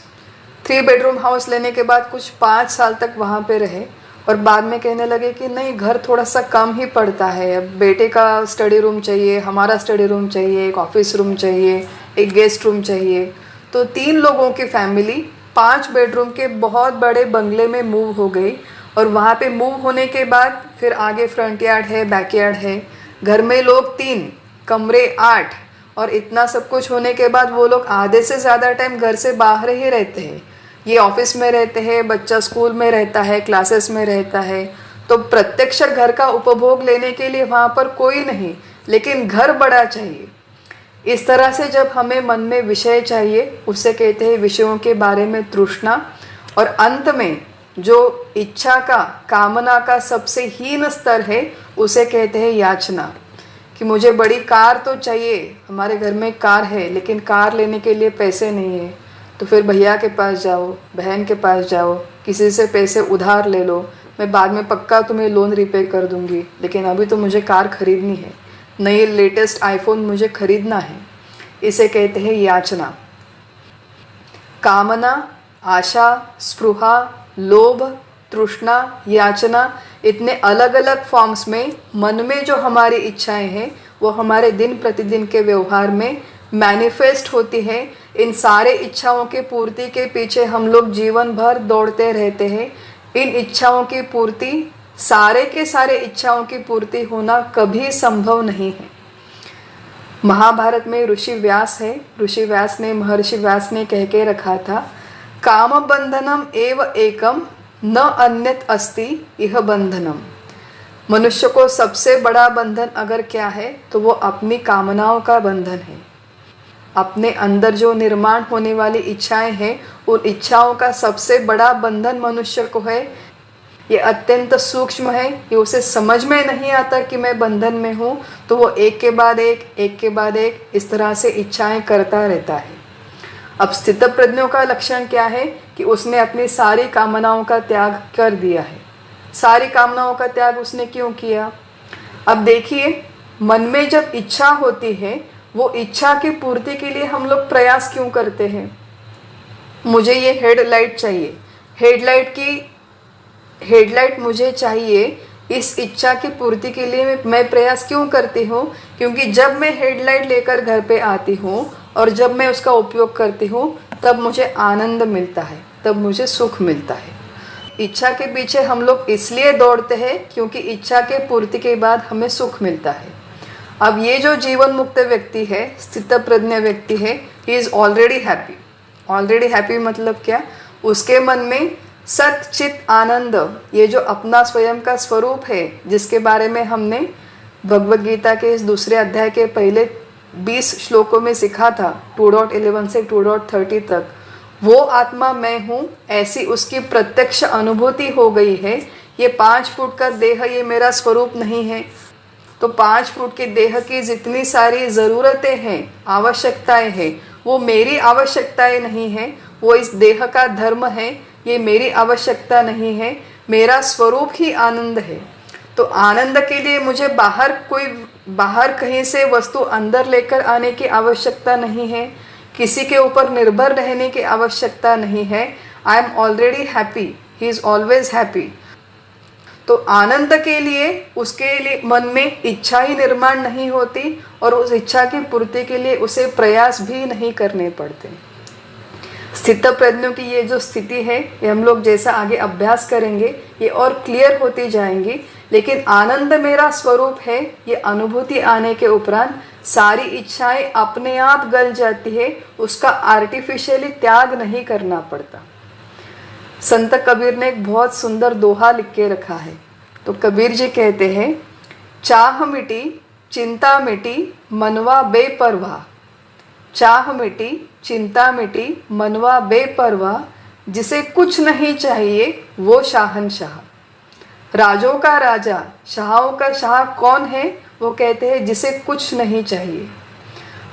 3 बेडरूम हाउस लेने के बाद कुछ 5 साल तक वहाँ पे रहे और बाद में कहने लगे कि नहीं, घर थोड़ा सा कम ही पड़ता है, अब बेटे का स्टडी रूम चाहिए, हमारा स्टडी रूम चाहिए, एक ऑफिस रूम चाहिए, एक गेस्ट रूम चाहिए। तो 3 लोगों की फैमिली 5 बेडरूम के बहुत बड़े बंगले में मूव हो गई। और वहाँ पे मूव होने के बाद फिर आगे फ्रंट यार्ड है, बैक यार्ड है, घर में लोग 3, कमरे 8, और इतना सब कुछ होने के बाद वो लोग आधे से ज़्यादा टाइम घर से बाहर ही रहते हैं। ये ऑफिस में रहते हैं, बच्चा स्कूल में रहता है, क्लासेस में रहता है, तो प्रत्यक्ष घर का उपभोग लेने के लिए वहाँ पर कोई नहीं, लेकिन घर बड़ा चाहिए। इस तरह से जब हमें मन में विषय चाहिए, उसे कहते हैं विषयों के बारे में तृष्णा। और अंत में जो इच्छा का, कामना का सबसे हीन स्तर है, उसे कहते हैं याचना। कि मुझे बड़ी कार तो चाहिए, हमारे घर में कार है लेकिन कार लेने के लिए पैसे नहीं है, तो फिर भैया के पास जाओ, बहन के पास जाओ, किसी से पैसे उधार ले लो, मैं बाद में पक्का तुम्हें लोन रिपे कर दूंगी, लेकिन अभी तो मुझे कार खरीदनी है, नई लेटेस्ट आईफोन मुझे खरीदना है। इसे कहते हैं याचना। कामना, आशा, स्पृहा, लोभ, तृष्णा, याचना, इतने अलग अलग फॉर्म्स में मन में जो हमारी इच्छाएं हैं वो हमारे दिन प्रतिदिन के व्यवहार में मैनिफेस्ट होती है। इन सारे इच्छाओं की पूर्ति के पीछे हम लोग जीवन भर दौड़ते रहते हैं। इन इच्छाओं की पूर्ति, सारे के सारे इच्छाओं की पूर्ति होना कभी संभव नहीं है। महाभारत में ऋषि व्यास है, ऋषि व्यास ने, महर्षि व्यास ने कह के रखा था, काम बंधनम एव एकम न अन्यत अस्ति इह बंधनम। मनुष्य को सबसे बड़ा बंधन अगर क्या है तो वो अपनी कामनाओं का बंधन है। अपने अंदर जो निर्माण होने वाली इच्छाएं हैं, उन इच्छाओं का सबसे बड़ा बंधन मनुष्य को है। ये अत्यंत सूक्ष्म है, ये उसे समझ में नहीं आता कि मैं बंधन में हूँ, तो वो एक के बाद एक इस तरह से इच्छाएं करता रहता है। अब स्थितप्रज्ञों का लक्षण क्या है कि उसने अपनी सारी कामनाओं का त्याग कर दिया है। सारी कामनाओं का त्याग उसने क्यों किया? अब देखिए, मन में जब इच्छा होती है, वो इच्छा की पूर्ति के लिए हम लोग प्रयास क्यों करते हैं? मुझे ये हेडलाइट चाहिए, हेडलाइट मुझे चाहिए, इस इच्छा की पूर्ति के लिए मैं प्रयास क्यों करती हूँ? क्योंकि जब मैं हेडलाइट लेकर घर पे आती हूँ और जब मैं उसका उपयोग करती हूँ, तब मुझे आनंद मिलता है, तब मुझे सुख मिलता है। इच्छा के पीछे हम लोग इसलिए दौड़ते हैं क्योंकि इच्छा के पूर्ति के बाद हमें सुख मिलता है। अब ये जो जीवन मुक्त व्यक्ति है, स्थितप्रज्ञ व्यक्ति है, he is already happy. Already happy मतलब क्या? उसके मन में सत चित आनंद, ये जो अपना स्वयं का स्वरूप है, जिसके बारे में हमने भगवद गीता के इस दूसरे अध्याय के पहले 20 श्लोकों में सीखा था, 2.11 से 2.30 तक, वो आत्मा मैं हूँ, ऐसी उसकी प्रत्यक्ष अनुभूति हो गई है। ये 5 फुट का देह ये मेरा स्वरूप नहीं है, तो 5 फुट के देह की जितनी सारी ज़रूरतें हैं, आवश्यकताएं हैं, वो मेरी आवश्यकताएं नहीं हैं। वो इस देह का धर्म है, ये मेरी आवश्यकता नहीं है। मेरा स्वरूप ही आनंद है। तो आनंद के लिए मुझे बाहर कहीं से वस्तु अंदर लेकर आने की आवश्यकता नहीं है, किसी के ऊपर निर्भर रहने की आवश्यकता नहीं है। I am already happy, he is always happy. तो आनंद के लिए उसके लिए मन में इच्छा ही निर्माण नहीं होती और उस इच्छा की पूर्ति के लिए उसे प्रयास भी नहीं करने पड़ते। स्थित प्रज्ञों की ये जो स्थिति है, ये हम लोग जैसा आगे अभ्यास करेंगे ये और क्लियर होती जाएंगी। लेकिन आनंद मेरा स्वरूप है, ये अनुभूति आने के उपरांत सारी इच्छाएं अपने आप गल जाती है, उसका आर्टिफिशियली त्याग नहीं करना पड़ता। संत कबीर ने एक बहुत सुंदर दोहा लिख के रखा है। तो कबीर जी कहते हैं, चाह मिटी चिंता मिटी मनवा बेपरवाह, चाह मिटी चिंता मिटी मनवा बेपरवाह, जिसे कुछ नहीं चाहिए वो शाहनशाह। राजों का राजा शाहों का शाह कौन है? वो कहते हैं जिसे कुछ नहीं चाहिए।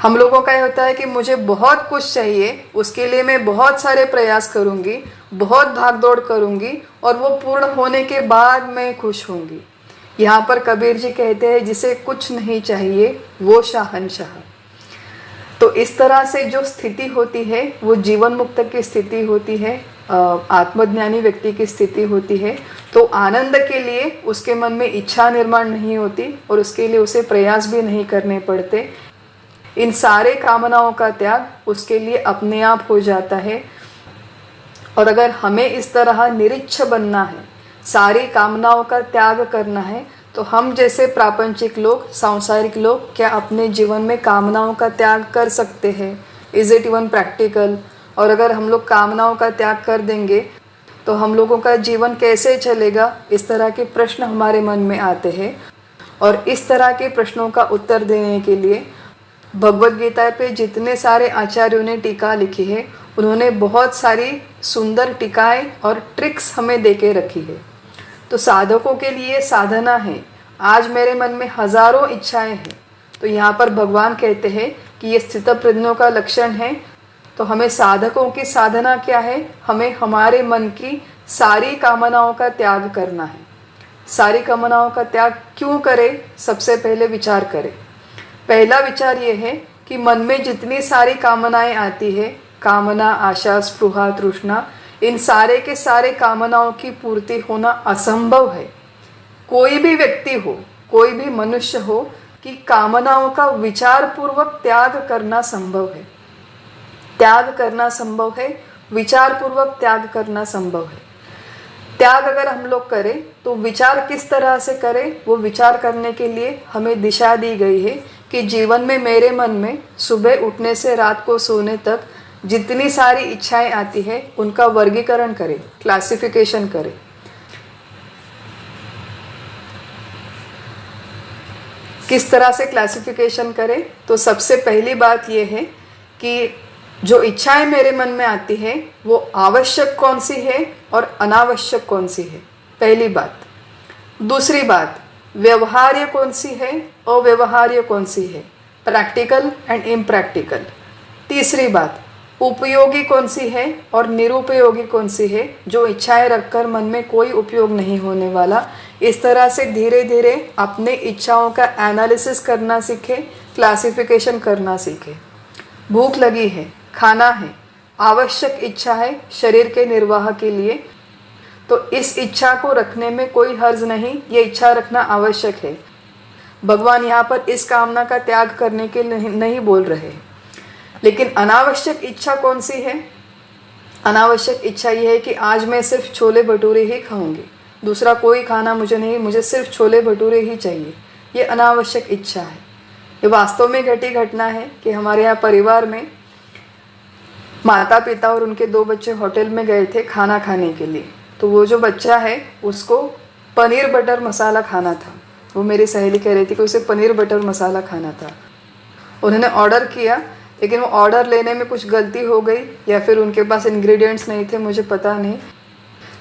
हम लोगों का ये होता है कि मुझे बहुत कुछ चाहिए, उसके लिए मैं बहुत सारे प्रयास करूँगी, बहुत भाग दौड़ करूँगी और वो पूर्ण होने के बाद मैं खुश होंगी। यहाँ पर कबीर जी कहते हैं जिसे कुछ नहीं चाहिए वो शाहनशाह। तो इस तरह से जो स्थिति होती है वो जीवन मुक्त की स्थिति होती है, आत्मज्ञानी व्यक्ति की स्थिति होती है। तो आनंद के लिए उसके मन में इच्छा निर्माण नहीं होती और उसके लिए उसे प्रयास भी नहीं करने पड़ते। इन सारे कामनाओं का त्याग उसके लिए अपने आप हो जाता है। और अगर हमें इस तरह निरीच्छ बनना है, सारी कामनाओं का त्याग करना है, तो हम जैसे प्रापंचिक लोग, सांसारिक लोग क्या अपने जीवन में कामनाओं का त्याग कर सकते हैं? Is it even practical? और अगर हम लोग कामनाओं का त्याग कर देंगे तो हम लोगों का जीवन कैसे चलेगा? इस तरह के प्रश्न हमारे मन में आते हैं। और इस तरह के प्रश्नों का उत्तर देने के लिए भगवद गीता पे जितने सारे आचार्यों ने टीका लिखी है, उन्होंने बहुत सारी सुंदर टीकाएं और ट्रिक्स हमें दे के रखी है। तो साधकों के लिए साधना है। आज मेरे मन में हजारों इच्छाएं हैं, तो यहाँ पर भगवान कहते हैं कि ये स्थितप्रज्ञों का लक्षण है। तो हमें साधकों की साधना क्या है? हमें हमारे मन की सारी कामनाओं का त्याग करना है। सारी कामनाओं का त्याग क्यों करें? सबसे पहले विचार करें। पहला विचार ये है कि मन में जितनी सारी कामनाएं आती है, कामना, आशा, स्पृहा, तृष्णा, इन सारे के सारे कामनाओं की पूर्ति होना असंभव है। कोई भी व्यक्ति हो, कोई भी मनुष्य हो, कि कामनाओं का विचार पूर्वक त्याग करना संभव है। त्याग करना संभव है, विचार पूर्वक त्याग करना संभव है। त्याग अगर हम लोग करें तो विचार किस तरह से करें? वो विचार करने के लिए हमें दिशा दी गई है कि जीवन में मेरे मन में सुबह उठने से रात को सोने तक जितनी सारी इच्छाएं आती है उनका वर्गीकरण करें, क्लासिफिकेशन करें। किस तरह से क्लासिफिकेशन करें? तो सबसे पहली बात यह है कि जो इच्छाएं मेरे मन में आती है वो आवश्यक कौन सी है और अनावश्यक कौन सी है, पहली बात। दूसरी बात, व्यवहार्य कौन सी है, अव्यवहार्य कौन सी है, प्रैक्टिकल एंड इम्प्रैक्टिकल। तीसरी बात, उपयोगी कौन सी है और निरुपयोगी कौन सी है, जो इच्छाएं रखकर मन में कोई उपयोग नहीं होने वाला। इस तरह से धीरे धीरे अपने इच्छाओं का एनालिसिस करना सीखे, क्लासिफिकेशन करना सीखे। भूख लगी है, खाना है, आवश्यक इच्छा है शरीर के निर्वाह के लिए, तो इस इच्छा को रखने में कोई हर्ज नहीं, ये इच्छा रखना आवश्यक है। भगवान यहाँ पर इस कामना का त्याग करने के नहीं बोल रहे। लेकिन अनावश्यक इच्छा कौन सी है? अनावश्यक इच्छा ये है कि आज मैं सिर्फ छोले भटूरे ही खाऊंगी, दूसरा कोई खाना मुझे नहीं, मुझे सिर्फ छोले भटूरे ही चाहिए। ये अनावश्यक इच्छा है। ये वास्तव में घटी घटना है कि हमारे यहाँ परिवार में माता पिता और उनके 2 बच्चे होटल में गए थे खाना खाने के लिए। तो वो जो बच्चा है उसको पनीर बटर मसाला खाना था। वो मेरी सहेली कह रही थी कि उसे पनीर बटर मसाला खाना था। उन्होंने ऑर्डर किया, लेकिन वो ऑर्डर लेने में कुछ गलती हो गई या फिर उनके पास इंग्रेडिएंट्स नहीं थे, मुझे पता नहीं।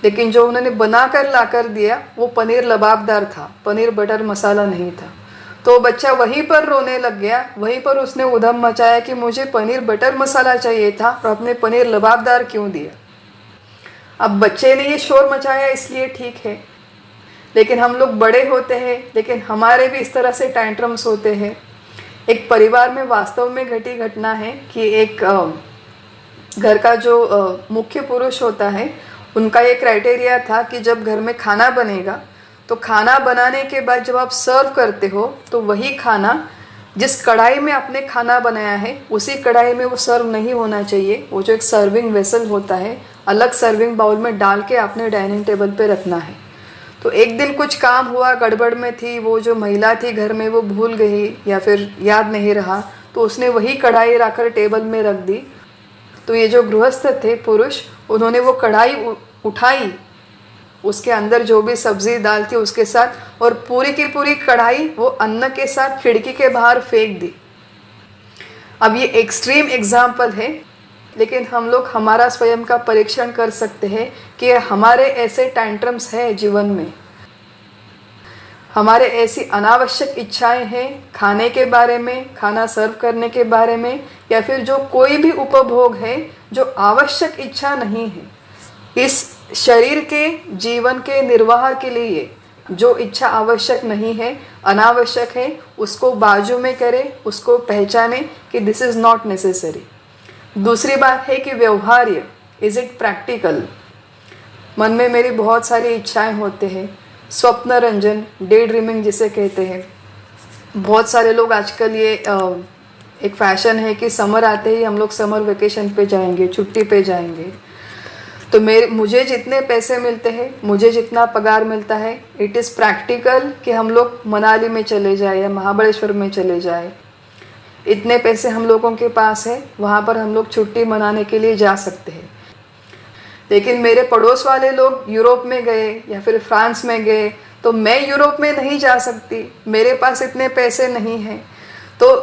लेकिन जो उन्होंने बना कर ला कर दिया वो पनीर लबाबदार था, पनीर बटर मसाला नहीं था। तो बच्चा वहीं पर रोने लग गया, वहीं पर उसने उधम मचाया कि मुझे पनीर बटर मसाला चाहिए था और आपने पनीर लबाबदार क्यों दिया। अब बच्चे ने ये शोर मचाया इसलिए ठीक है, लेकिन हम लोग बड़े होते हैं, लेकिन हमारे भी इस तरह से टैंट्रम्स होते हैं। एक परिवार में वास्तव में घटी घटना है कि एक घर का जो मुख्य पुरुष होता है, उनका ये क्राइटेरिया था कि जब घर में खाना बनेगा तो खाना बनाने के बाद जब आप सर्व करते हो तो वही खाना जिस कढ़ाई में आपने खाना बनाया है उसी कढ़ाई में वो सर्व नहीं होना चाहिए। वो जो एक सर्विंग वेसल होता है, अलग सर्विंग बाउल में डाल के आपने डाइनिंग टेबल पे रखना है। तो एक दिन कुछ काम हुआ, गड़बड़ में थी, वो जो महिला थी घर में वो भूल गई या फिर याद नहीं रहा, तो उसने वही कढ़ाई लाकर टेबल में रख दी। तो ये जो गृहस्थ थे पुरुष, उन्होंने वो कढ़ाई उठाई उसके अंदर जो भी सब्जी दाल थी उसके साथ, और पूरी की पूरी कढ़ाई वो अन्न के साथ खिड़की के बाहर फेंक दी। अब ये एक्सट्रीम एग्जाम्पल है, लेकिन हम लोग हमारा स्वयं का परीक्षण कर सकते हैं कि हमारे ऐसे टैंट्रम्स हैं जीवन में, हमारे ऐसी अनावश्यक इच्छाएं हैं खाने के बारे में, खाना सर्व करने के बारे में, या फिर जो कोई भी उपभोग है जो आवश्यक इच्छा नहीं है। इस शरीर के जीवन के निर्वाह के लिए जो इच्छा आवश्यक नहीं है, अनावश्यक है, उसको बाजू में करें, उसको पहचाने कि दिस इज़ नॉट नेसेसरी। दूसरी बात है कि व्यवहार्य, इज़ इट प्रैक्टिकल। मन में मेरी बहुत सारी इच्छाएं होते हैं, स्वप्न रंजन, डे ड्रीमिंग जिसे कहते हैं। बहुत सारे लोग आजकल ये एक फैशन है कि समर आते ही हम लोग समर वेकेशन पे जाएंगे, छुट्टी पे जाएंगे। तो मुझे जितने पैसे मिलते हैं, मुझे जितना पगार मिलता है, इट इज़ प्रैक्टिकल कि हम लोग मनाली में चले जाए या महाबलेश्वर में चले जाए। इतने पैसे हम लोगों के पास है, वहाँ पर हम लोग छुट्टी मनाने के लिए जा सकते हैं। लेकिन मेरे पड़ोस वाले लोग यूरोप में गए या फिर फ्रांस में गए, तो मैं यूरोप में नहीं जा सकती, मेरे पास इतने पैसे नहीं हैं। तो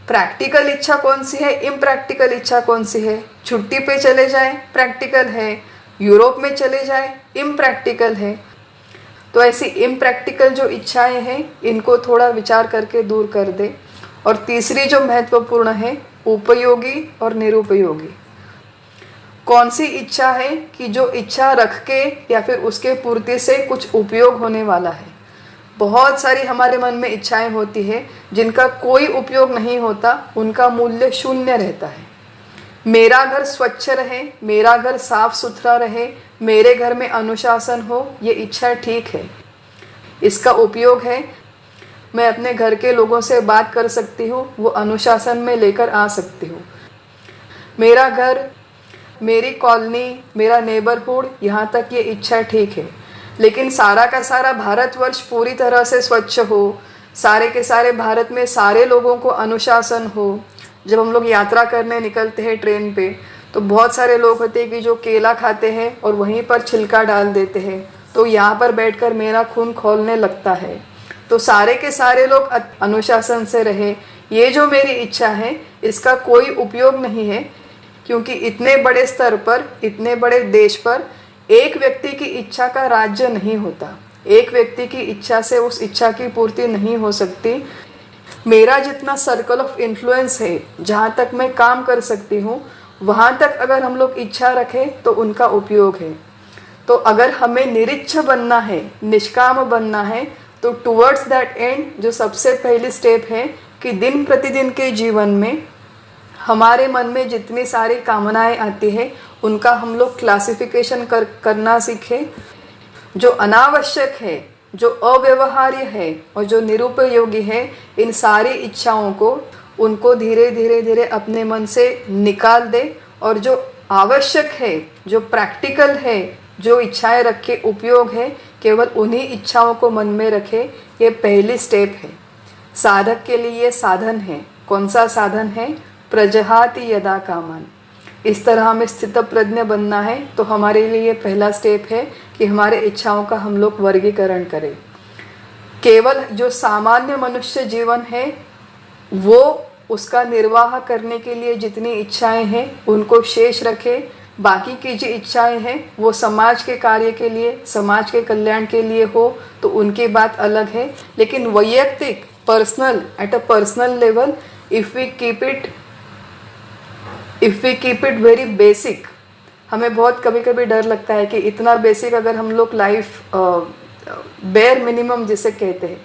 प्रैक्टिकल इच्छा कौन सी है, इम्प्रैक्टिकल इच्छा कौन सी है? छुट्टी पे चले जाएं, प्रैक्टिकल है। यूरोप में चले जाएं, इम्प्रैक्टिकल है। तो ऐसी इम्प्रैक्टिकल जो इच्छाएं हैं, इनको थोड़ा विचार करके दूर कर दे। और तीसरी जो महत्वपूर्ण है, उपयोगी और निरुपयोगी। कौन सी इच्छा है कि जो इच्छा रख के या फिर उसके पूर्ति से कुछ उपयोग होने वाला है। बहुत सारी हमारे मन में इच्छाएं होती है जिनका कोई उपयोग नहीं होता, उनका मूल्य शून्य रहता है। मेरा घर स्वच्छ रहे, मेरा घर साफ सुथरा रहे, मेरे घर में अनुशासन हो, ये इच्छा ठीक है, इसका उपयोग है। मैं अपने घर के लोगों से बात कर सकती हूँ, वो अनुशासन में लेकर आ सकती हूँ। मेरा घर, मेरी कॉलोनी, मेरा नेबरहुड, यहाँ तक ये इच्छा ठीक है। लेकिन सारा का सारा भारतवर्ष पूरी तरह से स्वच्छ हो, सारे के सारे भारत में सारे लोगों को अनुशासन हो। जब हम लोग यात्रा करने निकलते हैं ट्रेन पे, तो बहुत सारे लोग होते हैं कि जो केला खाते हैं और वहीं पर छिलका डाल देते हैं, तो यहाँ पर बैठकर मेरा खून खौलने लगता है। तो सारे के सारे लोग अनुशासन से रहे, ये जो मेरी इच्छा है इसका कोई उपयोग नहीं है, क्योंकि इतने बड़े स्तर पर, इतने बड़े देश पर एक व्यक्ति की इच्छा का राज्य नहीं होता। एक व्यक्ति की इच्छा से उस इच्छा की पूर्ति नहीं हो सकती। मेरा जितना सर्कल ऑफ इन्फ्लुएंस है, जहाँ तक मैं काम कर सकती हूँ, वहाँ तक अगर हम लोग इच्छा रखें तो उनका उपयोग है। तो अगर हमें निरीच्छ बनना है, निष्काम बनना है, तो टुवर्ड्स दैट एंड जो सबसे पहली स्टेप है कि दिन प्रतिदिन के जीवन में हमारे मन में जितनी सारी कामनाएं आती है, उनका हम लोग क्लासिफिकेशन करना सीखें। जो अनावश्यक है, जो अव्यवहार्य है और जो निरुपयोगी है, इन सारी इच्छाओं को, उनको धीरे धीरे धीरे अपने मन से निकाल दे। और जो आवश्यक है, जो प्रैक्टिकल है, जो इच्छाएं रख के उपयोग है, केवल उन्हीं इच्छाओं को मन में रखे। ये पहली स्टेप है। साधक के लिए ये साधन है। कौन सा साधन है? प्रजहाति यदा कामान। इस तरह हमें स्थित प्रज्ञ बनना है। तो हमारे लिए ये पहला स्टेप है कि हमारे इच्छाओं का हम लोग वर्गीकरण करें। केवल जो सामान्य मनुष्य जीवन है, वो उसका निर्वाह करने के लिए जितनी इच्छाएं हैं उनको शेष रखे। बाकी की जो इच्छाएं हैं वो समाज के कार्य के लिए, समाज के कल्याण के लिए हो तो उनकी बात अलग है। लेकिन वैयक्तिक, personal, at a personal level, if we keep it very basic, हमें बहुत कभी कभी डर लगता है कि इतना बेसिक अगर हम लोग लाइफ बेयर मिनिमम जिसे कहते हैं,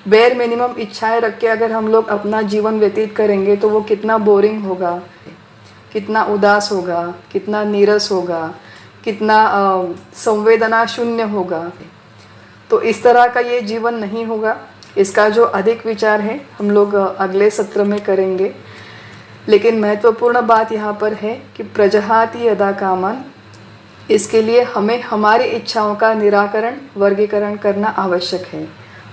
बेयर मिनिमम इच्छाएं रख के अगर हम लोग अपना जीवन व्यतीत करेंगे तो वो कितना बोरिंग होगा, कितना उदास होगा, कितना नीरस होगा, कितना संवेदना शून्य होगा। तो इस तरह का ये जीवन नहीं होगा। इसका जो अधिक विचार है हम लोग अगले सत्र में करेंगे। लेकिन महत्वपूर्ण बात यहाँ पर है कि प्रजहाति यदा कामान, इसके लिए हमें हमारी इच्छाओं का निराकरण, वर्गीकरण करना आवश्यक है।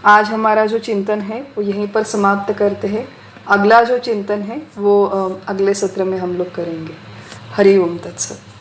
आज हमारा जो चिंतन है वो यहीं पर समाप्त करते हैं। अगला जो चिंतन है वो अगले सत्र में हम लोग करेंगे। हरि ओम तत्सत।